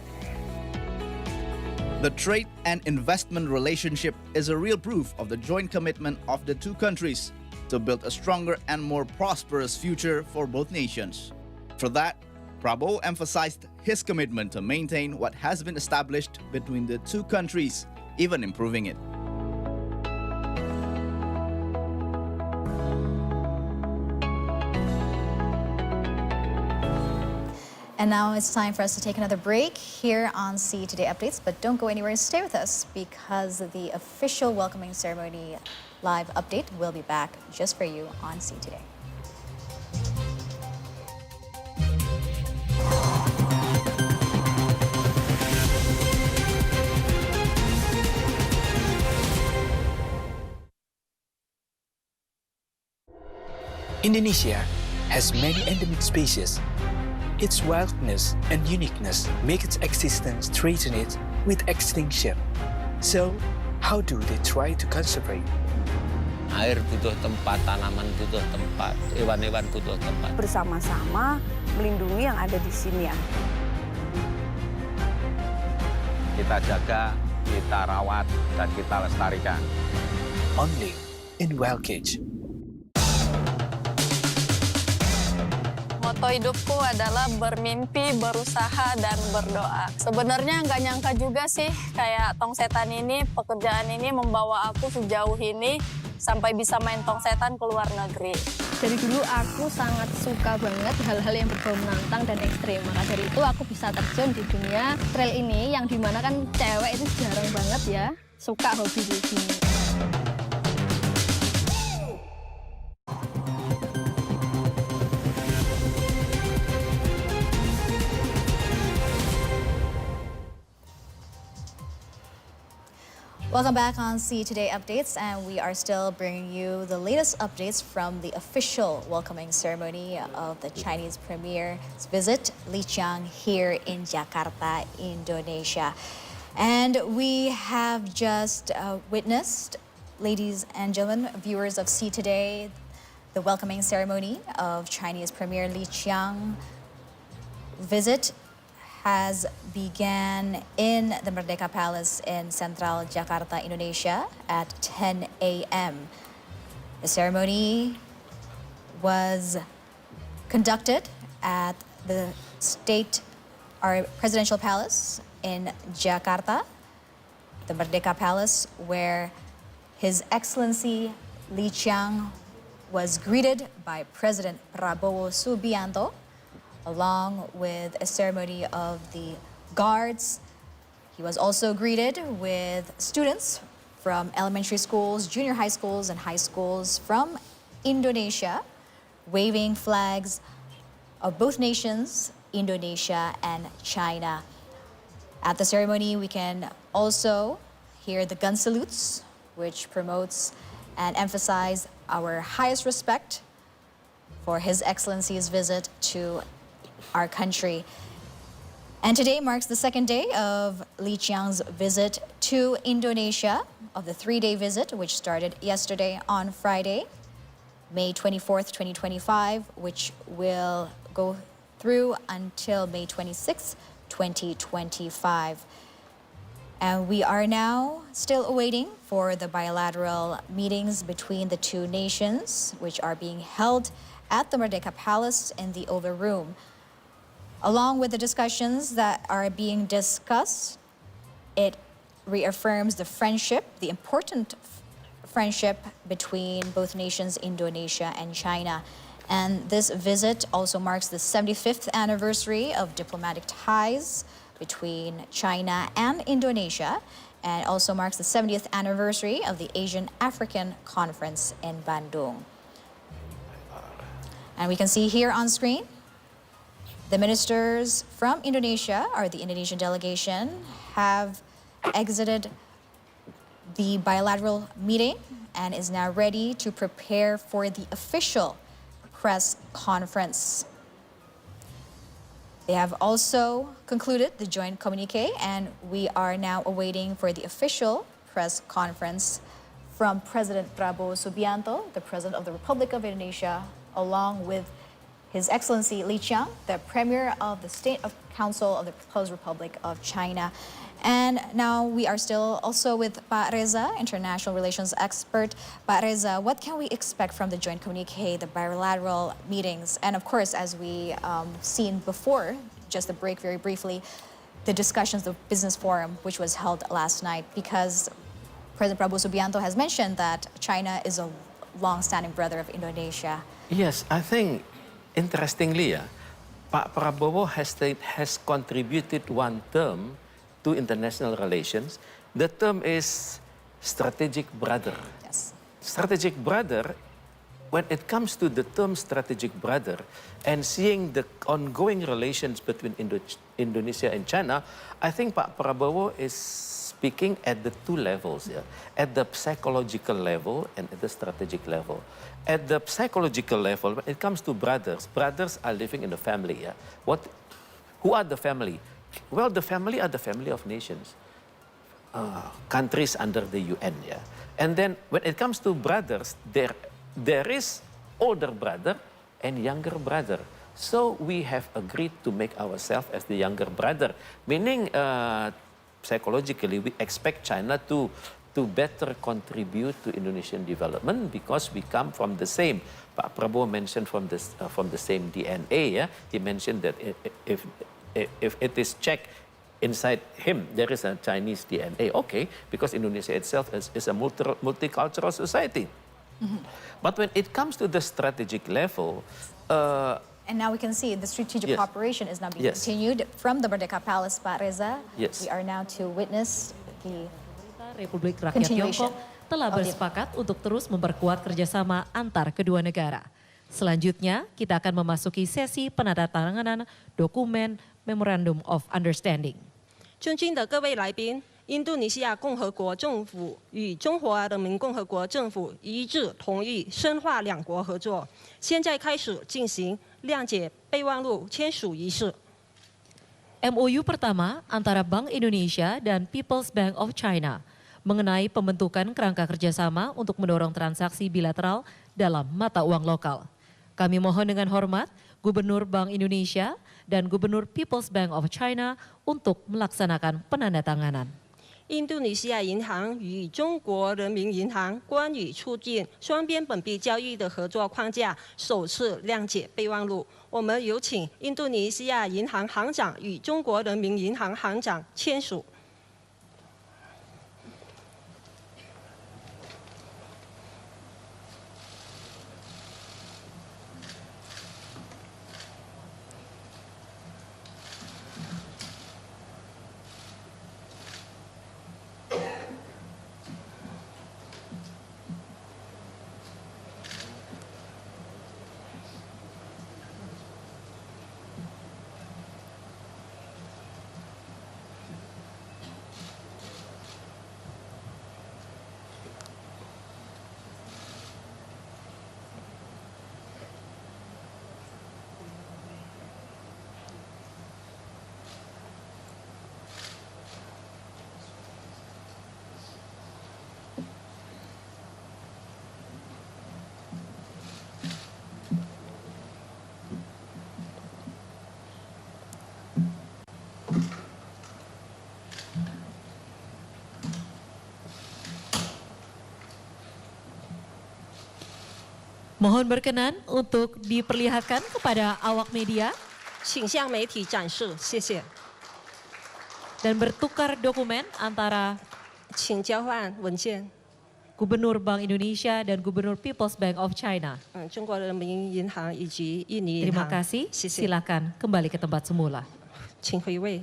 The trade and investment relationship is a real proof of the joint commitment of the two countries to build a stronger and more prosperous future for both nations. For that, Prabowo emphasized his commitment to maintain what has been established between the two countries, even improving it. And now it's time for us to take another break here on See Today Updates, but don't go anywhere, stay with us because the official welcoming ceremony live update will be back just for you on See Today. Indonesia has many endemic species. Its wildness and uniqueness make its existence threatened with extinction. So, how do they try to conserve it? Air butuh tempat, tanaman butuh tempat, hewan-hewan butuh tempat. Bersama-sama melindungi yang ada di sini ya. Kita jaga, kita rawat, dan kita lestarikan. Only in Wild Cage. Moto hidupku adalah bermimpi, berusaha, dan berdoa. Sebenarnya nggak nyangka juga sih, kayak tong setan ini, pekerjaan ini membawa aku sejauh ini sampai bisa main tong setan ke luar negeri. Dari dulu aku sangat suka banget hal-hal yang berbau menantang dan ekstrim. Maka dari itu aku bisa terjun di dunia trail ini, yang dimana kan cewek itu jarang banget ya suka hobi di sini. Welcome back on See Today Updates, and we are still bringing you the latest updates from the official welcoming ceremony of the Chinese Premier's visit, Qiang, here in Jakarta, Indonesia. And we have just witnessed, ladies and gentlemen, viewers of See Today, the welcoming ceremony of Chinese Premier Qiang visit has began in the Merdeka Palace in Central Jakarta, Indonesia at 10 a.m. The ceremony was conducted at the presidential palace in Jakarta, the Merdeka Palace, where His Excellency Qiang was greeted by President Prabowo Subianto, along with a ceremony of the guards. He was also greeted with students from elementary schools, junior high schools, and high schools from Indonesia, waving flags of both nations, Indonesia and China. At the ceremony, we can also hear the gun salutes, which promotes and emphasizes our highest respect for His Excellency's visit to our country. And today marks the second day of Qiang's visit to Indonesia, of the 3-day visit, which started yesterday on Friday, May 24th, 2025, which will go through until May 26th, 2025. And we are now still awaiting for the bilateral meetings between the two nations, which are being held at the Merdeka Palace in the Oval Room. Along with the discussions that are being discussed, it reaffirms the friendship, the important friendship between both nations, Indonesia and China. And this visit also marks the 75th anniversary of diplomatic ties between China and Indonesia, and also marks the 70th anniversary of the Asian-African Conference in Bandung. And we can see here on screen, the ministers from Indonesia, or the Indonesian delegation, have exited the bilateral meeting and is now ready to prepare for the official press conference. They have also concluded the joint communique, and we are now awaiting for the official press conference from President Prabowo Subianto, the President of the Republic of Indonesia, along with His Excellency Qiang, the Premier of the State Council of the People's Republic of China. And now we are still also with Pak Reza, international relations expert. Pak Reza, what can we expect from the joint communique, the bilateral meetings, and of course, as we seen before, just a break very briefly, the discussions, the business forum, which was held last night, because President Prabowo Subianto has mentioned that China is a long-standing brother of Indonesia. Yes, I think, interestingly, Pak Prabowo has contributed one term to international relations. The term is strategic brother. Yes. Strategic brother, when it comes to the term strategic brother and seeing the ongoing relations between Indonesia and China, I think Pak Prabowo is speaking at the two levels, at the psychological level and at the strategic level. At the psychological level, when it comes to brothers, brothers are living in a family. Who are the family? Well, the family are the family of nations, countries under the UN. And then when it comes to brothers, there is older brother and younger brother. So we have agreed to make ourselves as the younger brother, meaning psychologically we expect China to better contribute to Indonesian development because we come from the same. Pak Prabowo mentioned from the same DNA. He mentioned that if it is checked inside him, there is a Chinese DNA. Okay, because Indonesia itself is a multicultural society. Mm-hmm. But when it comes to the strategic level, and now we can see the strategic cooperation is now being continued from the Merdeka Palace, Pak Reza. Yes. We are now to witness the Republik Rakyat Tiongkok telah bersepakat untuk terus memperkuat kerjasama antar kedua negara. Selanjutnya, kita akan memasuki sesi penandatanganan dokumen Memorandum of Understanding. 尊敬的各位来宾，印度尼西亚共和国政府与中华人民共和国政府一致同意深化两国合作。现在开始进行谅解备忘录签署仪式。 MOU pertama antara Bank Indonesia dan People's Bank of China mengenai pembentukan kerangka kerjasama untuk mendorong transaksi bilateral dalam mata uang lokal. Kami mohon dengan hormat Gubernur Bank Indonesia dan Gubernur People's Bank of China untuk melaksanakan penandatanganan. 印度尼西亚银行与中国人民银行关于促进双边本币交易的合作框架首次谅解备忘录。我们有请印度尼西亚银行行长与中国人民银行行长签署。Mohon berkenan untuk diperlihatkan kepada awak media 请向媒体展示，谢谢。 dan bertukar dokumen antara 请交换文件。 Gubernur Bank Indonesia dan Gubernur People's Bank of China. 中国人民银行以及印尼银行。 Terima kasih. 谢谢。 Silakan kembali ke tempat semula. 请回位。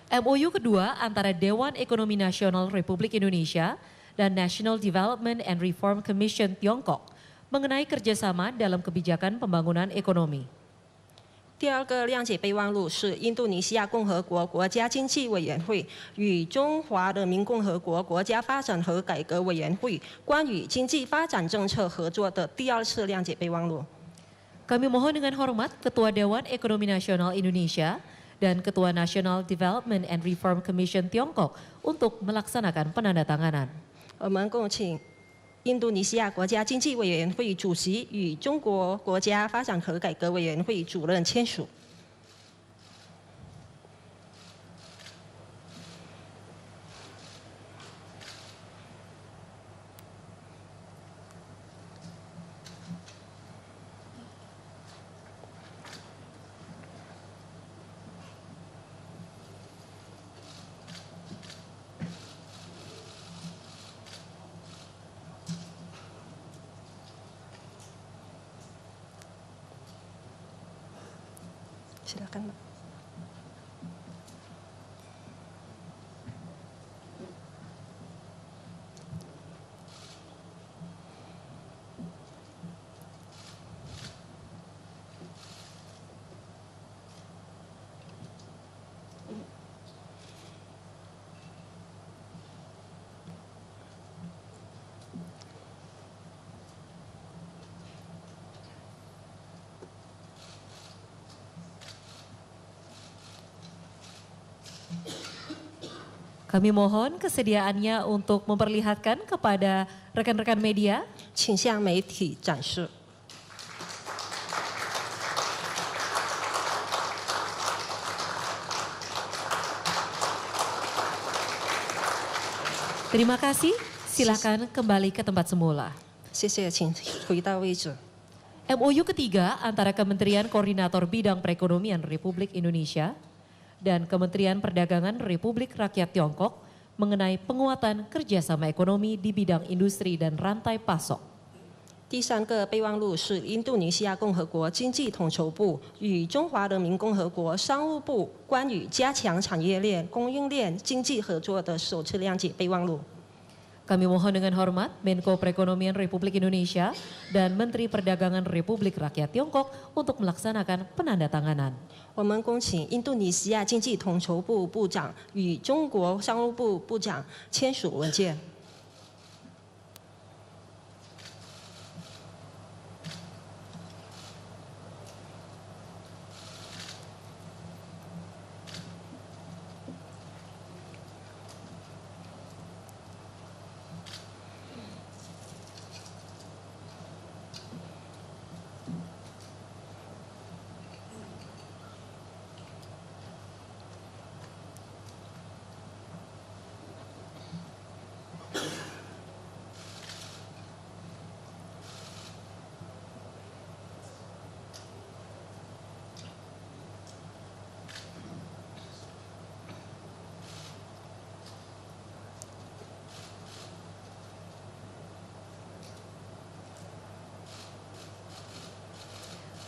MOU kedua antara Dewan Ekonomi Nasional Republik Indonesia dan National Development and Reform Commission Tiongkok mengenai kerjasama dalam kebijakan pembangunan ekonomi. 第二个谅解备忘录是印度尼西亚共和国国家经济委员会与中华人民共和国国家发展和改革委员会关于经济发展政策合作的第二次谅解备忘录。 Kami mohon dengan hormat Ketua Dewan Ekonomi Nasional Indonesia dan Ketua National Development and Reform Commission Tiongkok untuk melaksanakan penandatanganan. 我们恭请印度尼西亚国家经济委员会主席与中国国家发展和改革委员会主任签署。 Silakan, Mbak. Kami mohon kesediaannya untuk memperlihatkan kepada rekan-rekan media. 请向媒体展示。 Terima kasih. Silakan kembali ke tempat semula. 谢谢，请回到位置。 MOU ketiga antara Kementerian Koordinator Bidang Perekonomian Republik Indonesia dan Kementerian Perdagangan Republik Rakyat Tiongkok mengenai penguatan kerjasama ekonomi di bidang industri dan rantai pasok. 第三个备忘录是印度尼西亚共和国经济统筹部与中华人民共和国商务部关于加强产业链、供应链经济合作的首次谅解备忘录。 Kami mohon dengan hormat Menko Perekonomian Republik Indonesia dan Menteri Perdagangan Republik Rakyat Tiongkok untuk melaksanakan penandatanganan. 我们恭请印度尼西亚经济统筹部部长与中国商务部部长签署文件。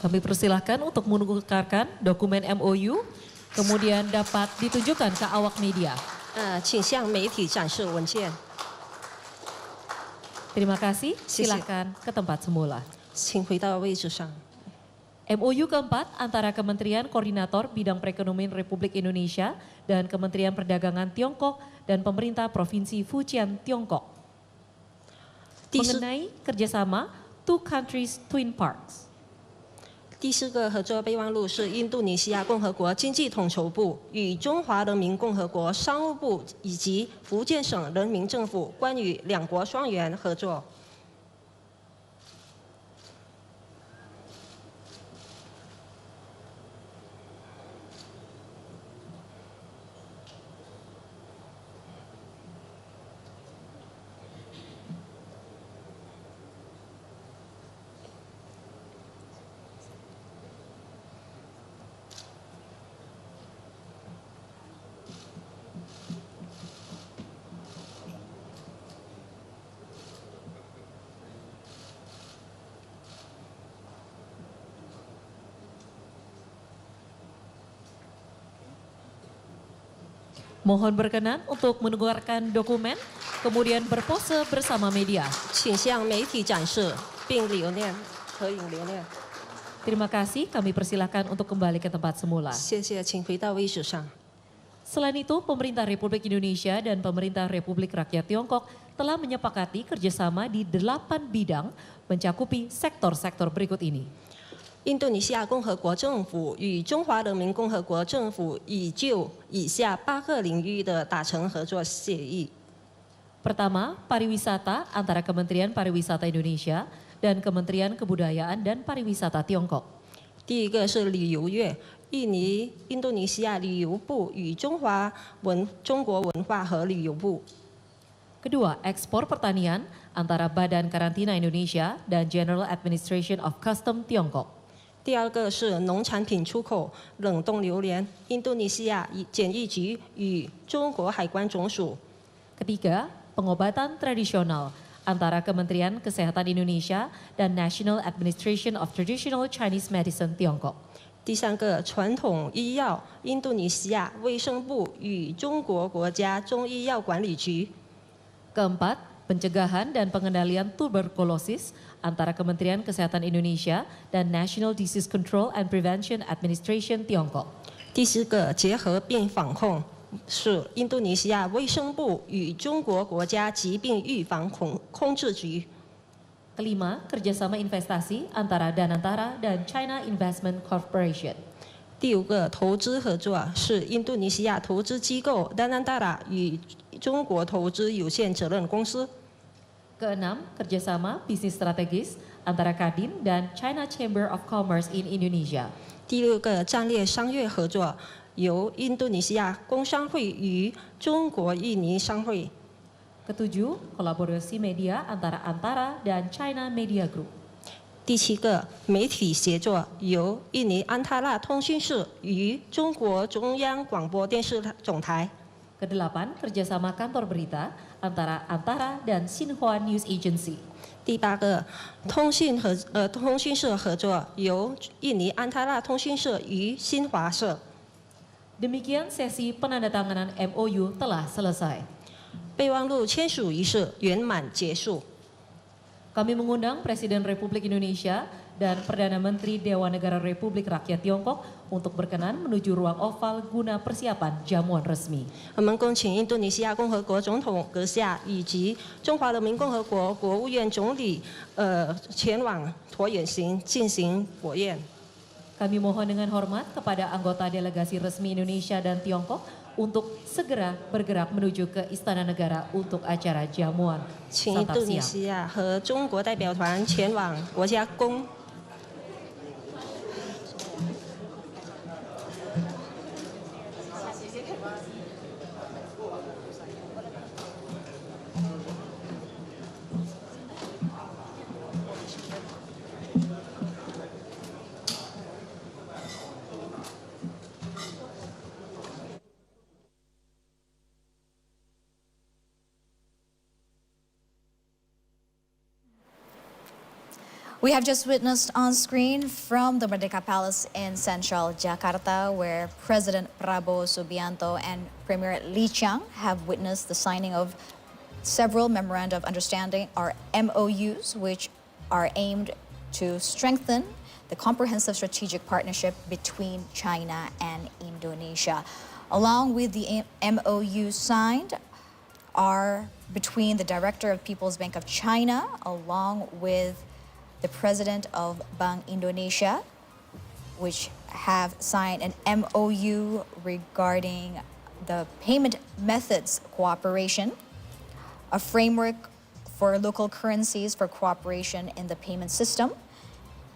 Kami persilahkan untuk menukarkan dokumen MOU, kemudian dapat ditunjukkan ke awak media. 请向媒体展示文件。 Terima kasih, silakan ke tempat semula. 请回到位置上。 MOU keempat antara Kementerian Koordinator Bidang Perekonomian Republik Indonesia dan Kementerian Perdagangan Tiongkok dan Pemerintah Provinsi Fujian Tiongkok mengenai kerjasama Two Countries Twin Parks. 第四个合作备忘录是印度尼西亚共和国经济统筹部与中华人民共和国商务部以及福建省人民政府关于两国双元合作。Mohon berkenan untuk mengeluarkan dokumen, kemudian berpose bersama media. 请向媒体展示并留念合影留念。 Terima kasih, kami persilakan untuk kembali ke tempat semula. 谢谢，请回到位置上。 Selain itu, pemerintah Republik Indonesia dan pemerintah Republik Rakyat Tiongkok telah menyepakati kerjasama di 8 bidang mencakupi sektor-sektor berikut ini. 印度尼西亚共和国政府与中华人民共和国政府已就以下8个领域的达成合作协议。 Pertama, pariwisata antara Kementerian Pariwisata Indonesia dan Kementerian Kebudayaan dan Pariwisata Tiongkok. 第一个是旅游业，印度尼西亚旅游部与中国文化和旅游部。 Kedua, ekspor pertanian antara Badan Karantina Indonesia dan General Administration of Custom Tiongkok. 第二个是农产品出口，冷冻榴莲，印度尼西亚检疫局与中国海关总署。 Ketiga, pengobatan tradisional antara Kementerian Kesehatan Indonesia dan National Administration of Traditional Chinese Medicine Tiongkok. 第三个，传统医药，印度尼西亚卫生部与中国国家中医药管理局。 Keempat, pencegahan dan pengendalian tuberkulosis antara Kementerian Kesehatan Indonesia dan National Disease Control and Prevention Administration Tiongkok. 第四个，结核病防控。 是印度尼西亚卫生部与中国国家疾病预防控制局。 Kelima, kerjasama investasi antara Danantara dan China Investment Corporation. 第五个，投资合作是印度尼西亚投资机构 Danantara 与中国投资有限责任公司。 Keenam, kerjasama bisnis strategis antara Kadin dan China Chamber of Commerce in Indonesia. 第六个，战略商业合作。 由印度尼西亚工商会与中国印尼商会。 Ketujuh, kolaborasi media antara Antara dan China Media Group. 第七个，媒体协作由印尼安塔拉通讯社与中国中央广播电视总台。 Kedelapan, kerjasama kantor berita antara Antara dan Xinhua News Agency. 第八个，通讯社合作由印尼安塔拉通讯社与新华社。 Demikian sesi penandatanganan MOU telah selesai. 备忘录签署仪式圆满结束。 Kami mengundang Presiden Republik Indonesia dan Perdana Menteri Dewan Negara Republik Rakyat Tiongkok untuk berkenan menuju ruang oval guna persiapan jamuan resmi. 我们恭请印度尼西亚共和国总统阁下以及中华人民共和国国务院总理前往椭圆形进行火宴。 Kami mohon dengan hormat kepada anggota delegasi resmi Indonesia dan Tiongkok untuk segera bergerak menuju ke Istana Negara untuk acara jamuan 请印 santap 度尼 siang. 西亚和中国代表团前往国家宫。 We have just witnessed on screen from the Merdeka Palace in Central Jakarta, where President Prabowo Subianto and Premier Qiang have witnessed the signing of several memoranda of understanding, or MOUs, which are aimed to strengthen the comprehensive strategic partnership between China and Indonesia. Along with the MOU signed are between the Director of People's Bank of China, along with the President of Bank Indonesia, which have signed an MOU regarding the payment methods cooperation, a framework for local currencies for cooperation in the payment system.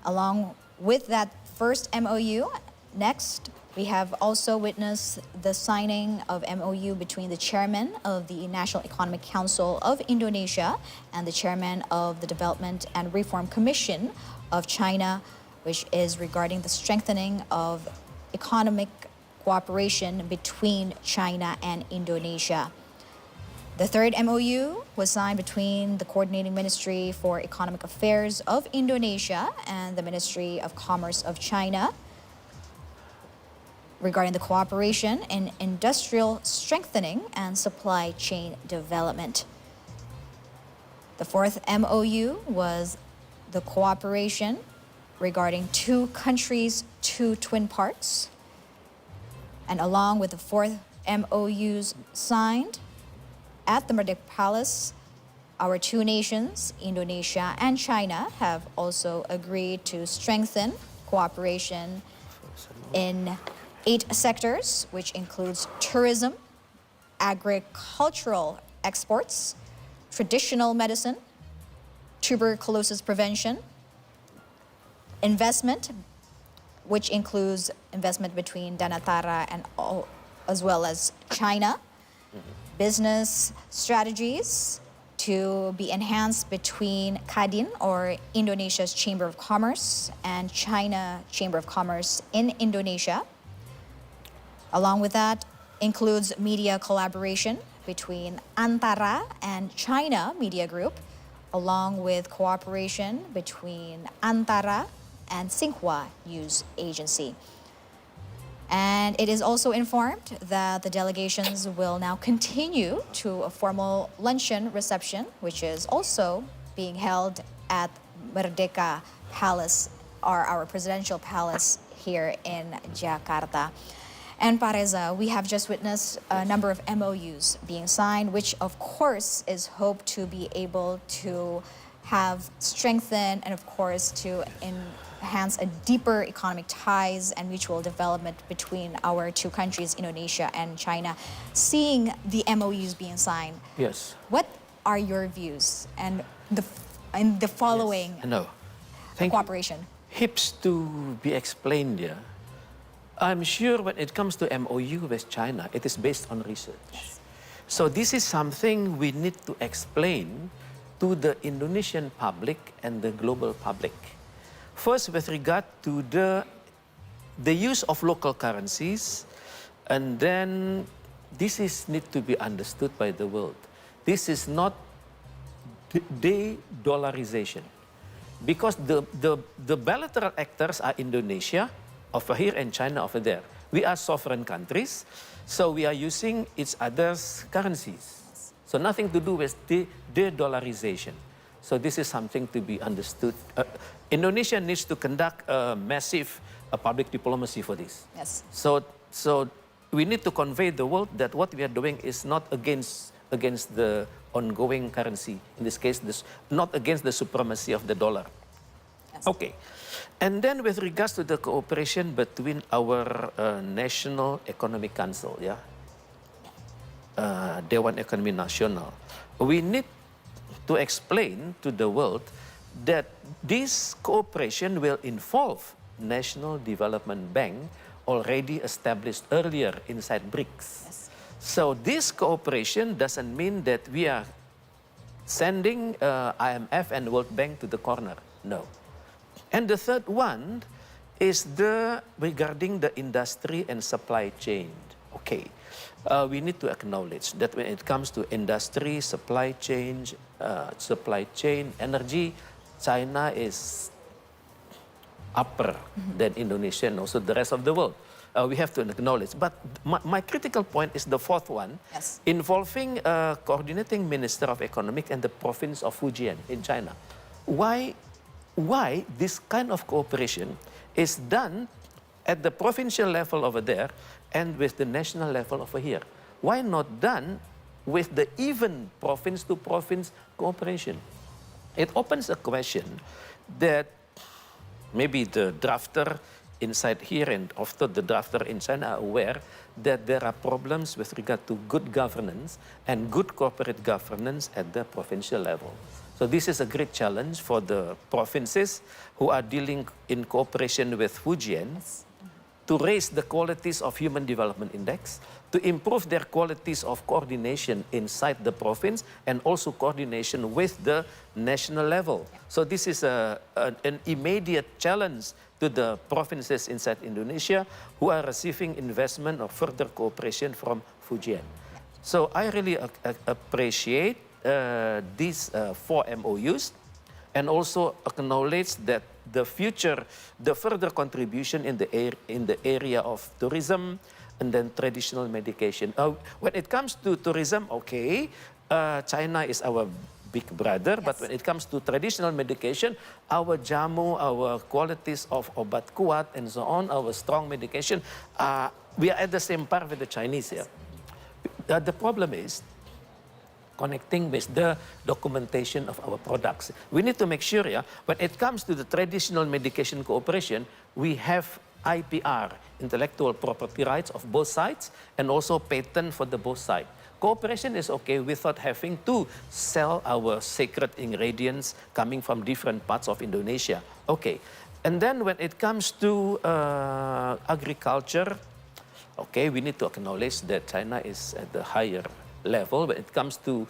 Along with that first MOU, next we have also witnessed the signing of MOU between the chairman of the National Economic Council of Indonesia and the chairman of the Development and Reform Commission of China, which is regarding the strengthening of economic cooperation between China and Indonesia. The third MOU was signed between the Coordinating Ministry for Economic Affairs of Indonesia and the Ministry of Commerce of China. regarding the cooperation in industrial strengthening and supply chain development. The fourth MOU was the cooperation regarding two countries, two twin parks. And along with the fourth MOUs signed at the Merdeka Palace, our two nations, Indonesia and China, have also agreed to strengthen cooperation in 8 sectors, which includes tourism, agricultural exports, traditional medicine, tuberculosis prevention, investment, which includes investment between Danatara and as well as China, business strategies to be enhanced between Kadin, or Indonesia's Chamber of Commerce, and China Chamber of Commerce in Indonesia. Along with that includes media collaboration between Antara and China Media Group, along with cooperation between Antara and Xinhua News Agency. And it is also informed that the delegations will now continue to a formal luncheon reception, which is also being held at Merdeka Palace, or our presidential palace here in Jakarta. And Pak Reza, we have just witnessed a number of MOUs being signed, which of course is hoped to be able to have strengthened and of course to enhance a deeper economic ties and mutual development between our two countries, Indonesia and China. Seeing the MOUs being signed, yes, what are your views and the following cooperation? Hips to be explained here. I'm sure when it comes to MOU with China, it is based on research. Yes. So this is something we need to explain to the Indonesian public and the global public. First, with regard to the use of local currencies, and then this need to be understood by the world. This is not de-dollarization, because the bilateral actors are Indonesia over here and China over there. We are sovereign countries, so we are using each other's currencies. So nothing to do with de-dollarization. So this is something to be understood. Indonesia needs to conduct a massive public diplomacy for this. Yes. So we need to convey the world that what we are doing is not against the ongoing currency. In this case, not against the supremacy of the dollar. Yes. Okay. And then with regards to the cooperation between our National Economic Council, Dewan Ekonomi Nasional, we need to explain to the world that this cooperation will involve National Development Bank, already established earlier inside BRICS. Yes. So this cooperation doesn't mean that we are sending IMF and World Bank to the corner. No. And the third one is regarding the industry and supply chain. Okay. We need to acknowledge that when it comes to industry, supply chain, energy, China is upper than Indonesia and also the rest of the world. We have to acknowledge. But my critical point is the fourth one, yes, involving coordinating Minister of Economic and the province of Fujian in China. Why this kind of cooperation is done at the provincial level over there and with the national level over here? Why not done with the even province-to-province cooperation? It opens a question that maybe the drafter inside here and after the drafter in China are aware that there are problems with regard to good governance and good corporate governance at the provincial level. So this is a great challenge for the provinces who are dealing in cooperation with Fujian to raise the qualities of Human Development Index, to improve their qualities of coordination inside the province and also coordination with the national level. So this is an immediate challenge to the provinces inside Indonesia who are receiving investment or further cooperation from Fujian. So I really appreciate these 4 MOUs and also acknowledge that the future, the further contribution in the area of tourism and then traditional medication. When it comes to tourism, okay, China is our big brother, but when it comes to traditional medication, our jamu, our qualities of obat kuat and so on, our strong medication, we are at the same par with the Chinese here. The problem is connecting with the documentation of our products. We need to make sure, when it comes to the traditional medication cooperation, we have IPR, intellectual property rights of both sides, and also patent for the both sides. Cooperation is okay without having to sell our sacred ingredients coming from different parts of Indonesia. Okay. And then when it comes to agriculture, okay, we need to acknowledge that China is at the higher level when it comes to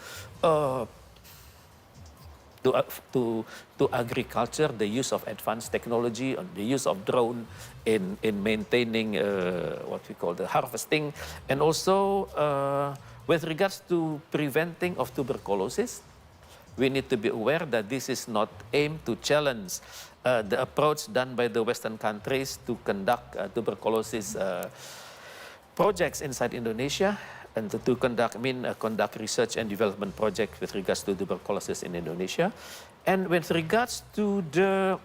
agriculture, the use of advanced technology, or the use of drone in maintaining what we call the harvesting, and also with regards to preventing of tuberculosis, we need to be aware that this is not aimed to challenge the approach done by the Western countries to conduct tuberculosis projects inside Indonesia, and to conduct research and development projects with regards to tuberculosis in Indonesia. And with regards to the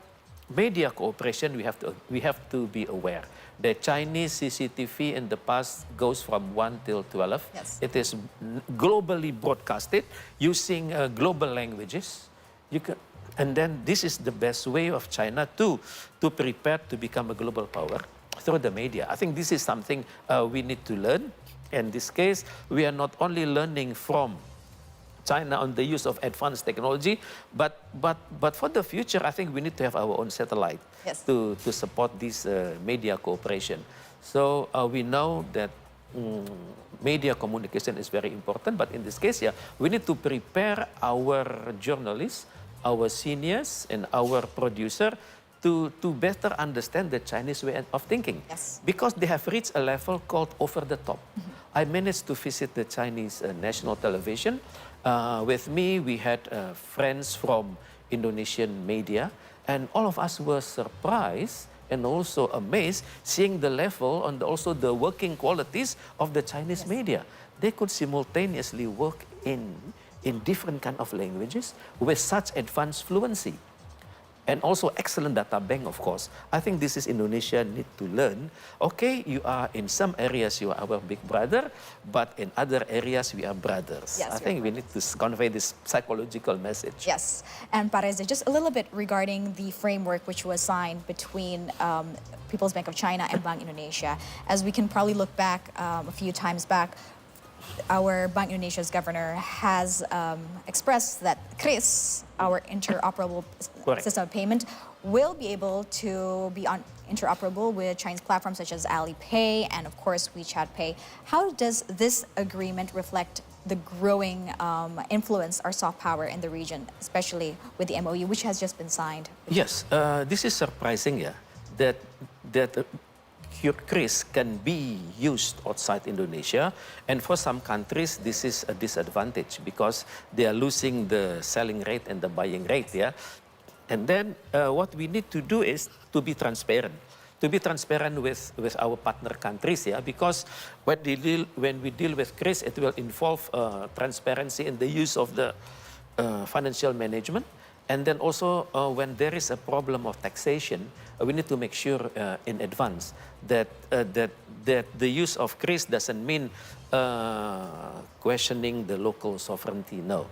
media cooperation, we have to be aware. The Chinese CCTV in the past goes from 1 till 12. Yes. It is globally broadcasted using global languages. And then this is the best way of China to prepare to become a global power through the media. I think this is something we need to learn. In this case, we are not only learning from China on the use of advanced technology, but for the future, I think we need to have our own satellite to support this media cooperation. So we know that media communication is very important, but in this case, we need to prepare our journalists, our seniors, and our producer to better understand the Chinese way of thinking. Yes. Because they have reached a level called over the top. I managed to visit the Chinese national television. With me, we had friends from Indonesian media, and all of us were surprised and also amazed seeing the level and also the working qualities of the Chinese media. They could simultaneously work in different kind of languages with such advanced fluency. And also excellent data bank, of course. I think this is Indonesia need to learn. Okay, you are in some areas, you are our big brother, but in other areas, we are brothers. Yes, I think we need to convey this psychological message. Yes, and Pak Reza, just a little bit regarding the framework which was signed between People's Bank of China and Bank Indonesia. As we can probably look back a few times back, our Bank Indonesia's governor has expressed that KRIS, our interoperable system of payment, will be able to be interoperable with Chinese platforms such as Alipay and, of course, WeChat Pay. How does this agreement reflect the growing influence or soft power in the region, especially with the MOU, which has just been signed? Yes, this is surprising, that KRIS can be used outside Indonesia, and for some countries this is a disadvantage because they are losing the selling rate and the buying rate, And then what we need to do is to be transparent. To be transparent with our partner countries, because when we deal with KRIS, it will involve transparency in the use of the financial management. And then also, when there is a problem of taxation, we need to make sure in advance that the use of KRIS doesn't mean questioning the local sovereignty. No.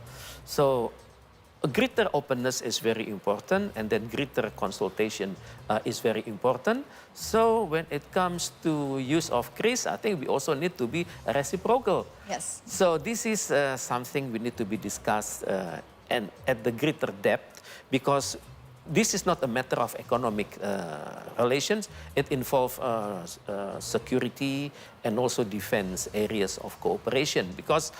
So, greater openness is very important, and then greater consultation is very important. So, when it comes to use of KRIS, I think we also need to be reciprocal. Yes. So, this is something we need to be discussed and at the greater depth, because this is not a matter of economic relations. It involves security and also defense areas of cooperation, because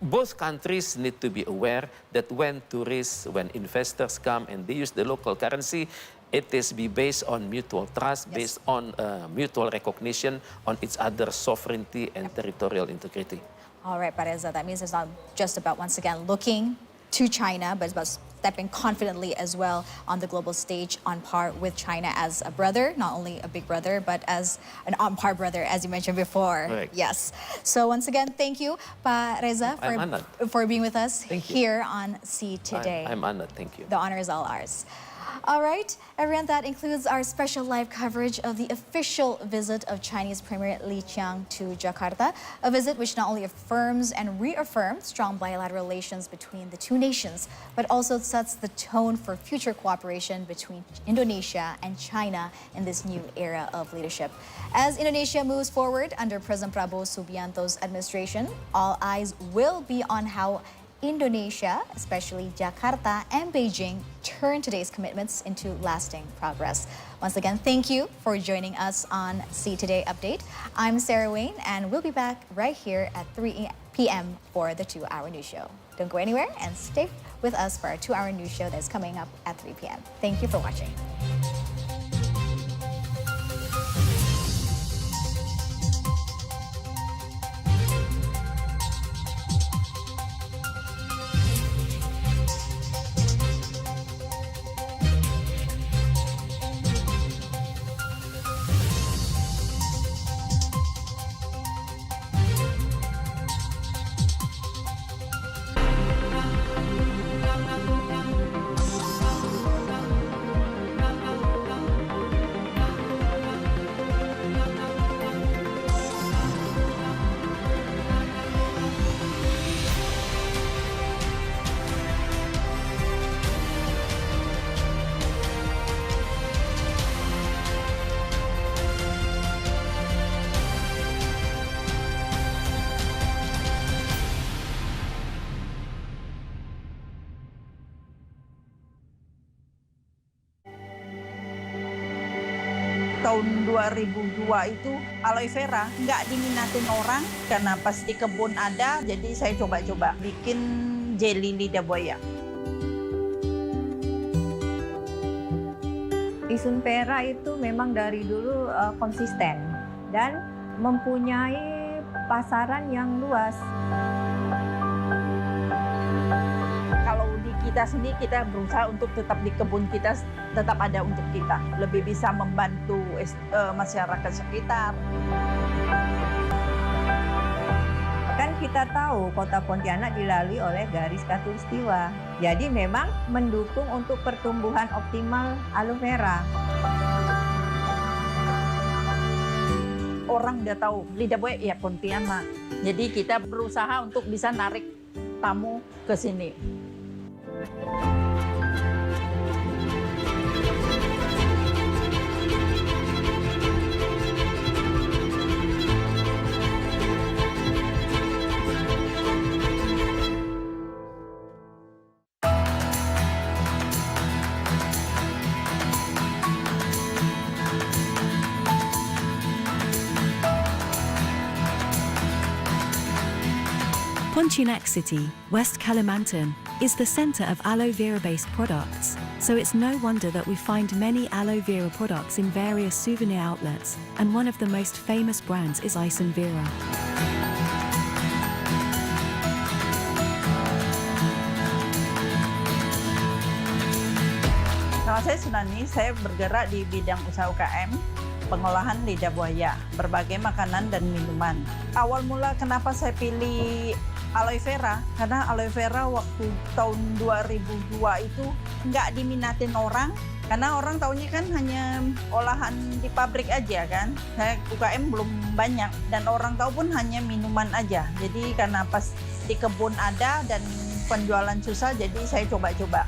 both countries need to be aware that when tourists, when investors come and they use the local currency, it is based on mutual trust, based on mutual recognition on each other's sovereignty and territorial integrity. All right, Pak Reza, that means it's not just about, once again, looking to China, but it's about stepping confidently as well on the global stage on par with China as a brother, not only a big brother, but as an on-par brother, as you mentioned before. Correct. Yes. So once again, thank you, Pak Reza, I'm honored. for being with us Thank you. here on See Today. I'm honored, thank you. The honor is all ours. All right, everyone, that includes our special live coverage of the official visit of Chinese Premier Qiang to Jakarta, a visit which not only affirms and reaffirms strong bilateral relations between the two nations, but also sets the tone for future cooperation between Indonesia and China in this new era of leadership. As Indonesia moves forward under President Prabowo Subianto's administration, all eyes will be on how Indonesia, especially Jakarta and Beijing, turn today's commitments into lasting progress. Once again, thank you for joining us on See Today Update. I'm Sarah Wayne, and we'll be back right here at 3 p.m. for the 2-hour news show. Don't go anywhere and stay with us for our 2-hour news show that's coming up at 3 p.m. Thank you for watching. Tahun 2002 itu aloe vera nggak diminatin orang karena pas di kebun ada, jadi saya coba-coba bikin jelly lidah buaya. Isun pera itu memang dari dulu konsisten dan mempunyai pasaran yang luas. Kalau di kita sini kita berusaha untuk tetap di kebun kita tetap ada untuk kita, lebih bisa membantu masyarakat sekitar. Kan kita tahu kota Pontianak dilalui oleh garis khatulistiwa. Jadi memang mendukung untuk pertumbuhan optimal aloe vera. Orang udah tahu lidah buaya ya Pontianak. Jadi kita berusaha untuk bisa narik tamu ke sini. Pontianak City, West Kalimantan, is the center of aloe vera-based products, so it's no wonder that we find many aloe vera products in various souvenir outlets, and one of the most famous brands is Ison Vera. Nama saya Sunani, saya bergerak di bidang usaha UKM, pengolahan lidah buaya, berbagai makanan dan minuman. Awal mula kenapa saya pilih aloe vera, karena aloe vera waktu tahun 2002 itu nggak diminatin orang, karena orang taunya kan hanya olahan di pabrik aja kan. Saya UKM belum banyak, dan orang tahu pun hanya minuman aja. Jadi karena pas di kebun ada dan penjualan susah, jadi saya coba-coba.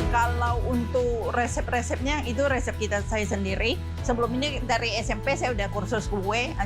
Kalau untuk resep-resepnya itu resep saya sendiri. Sebelum ini dari SMP saya udah kursus kue.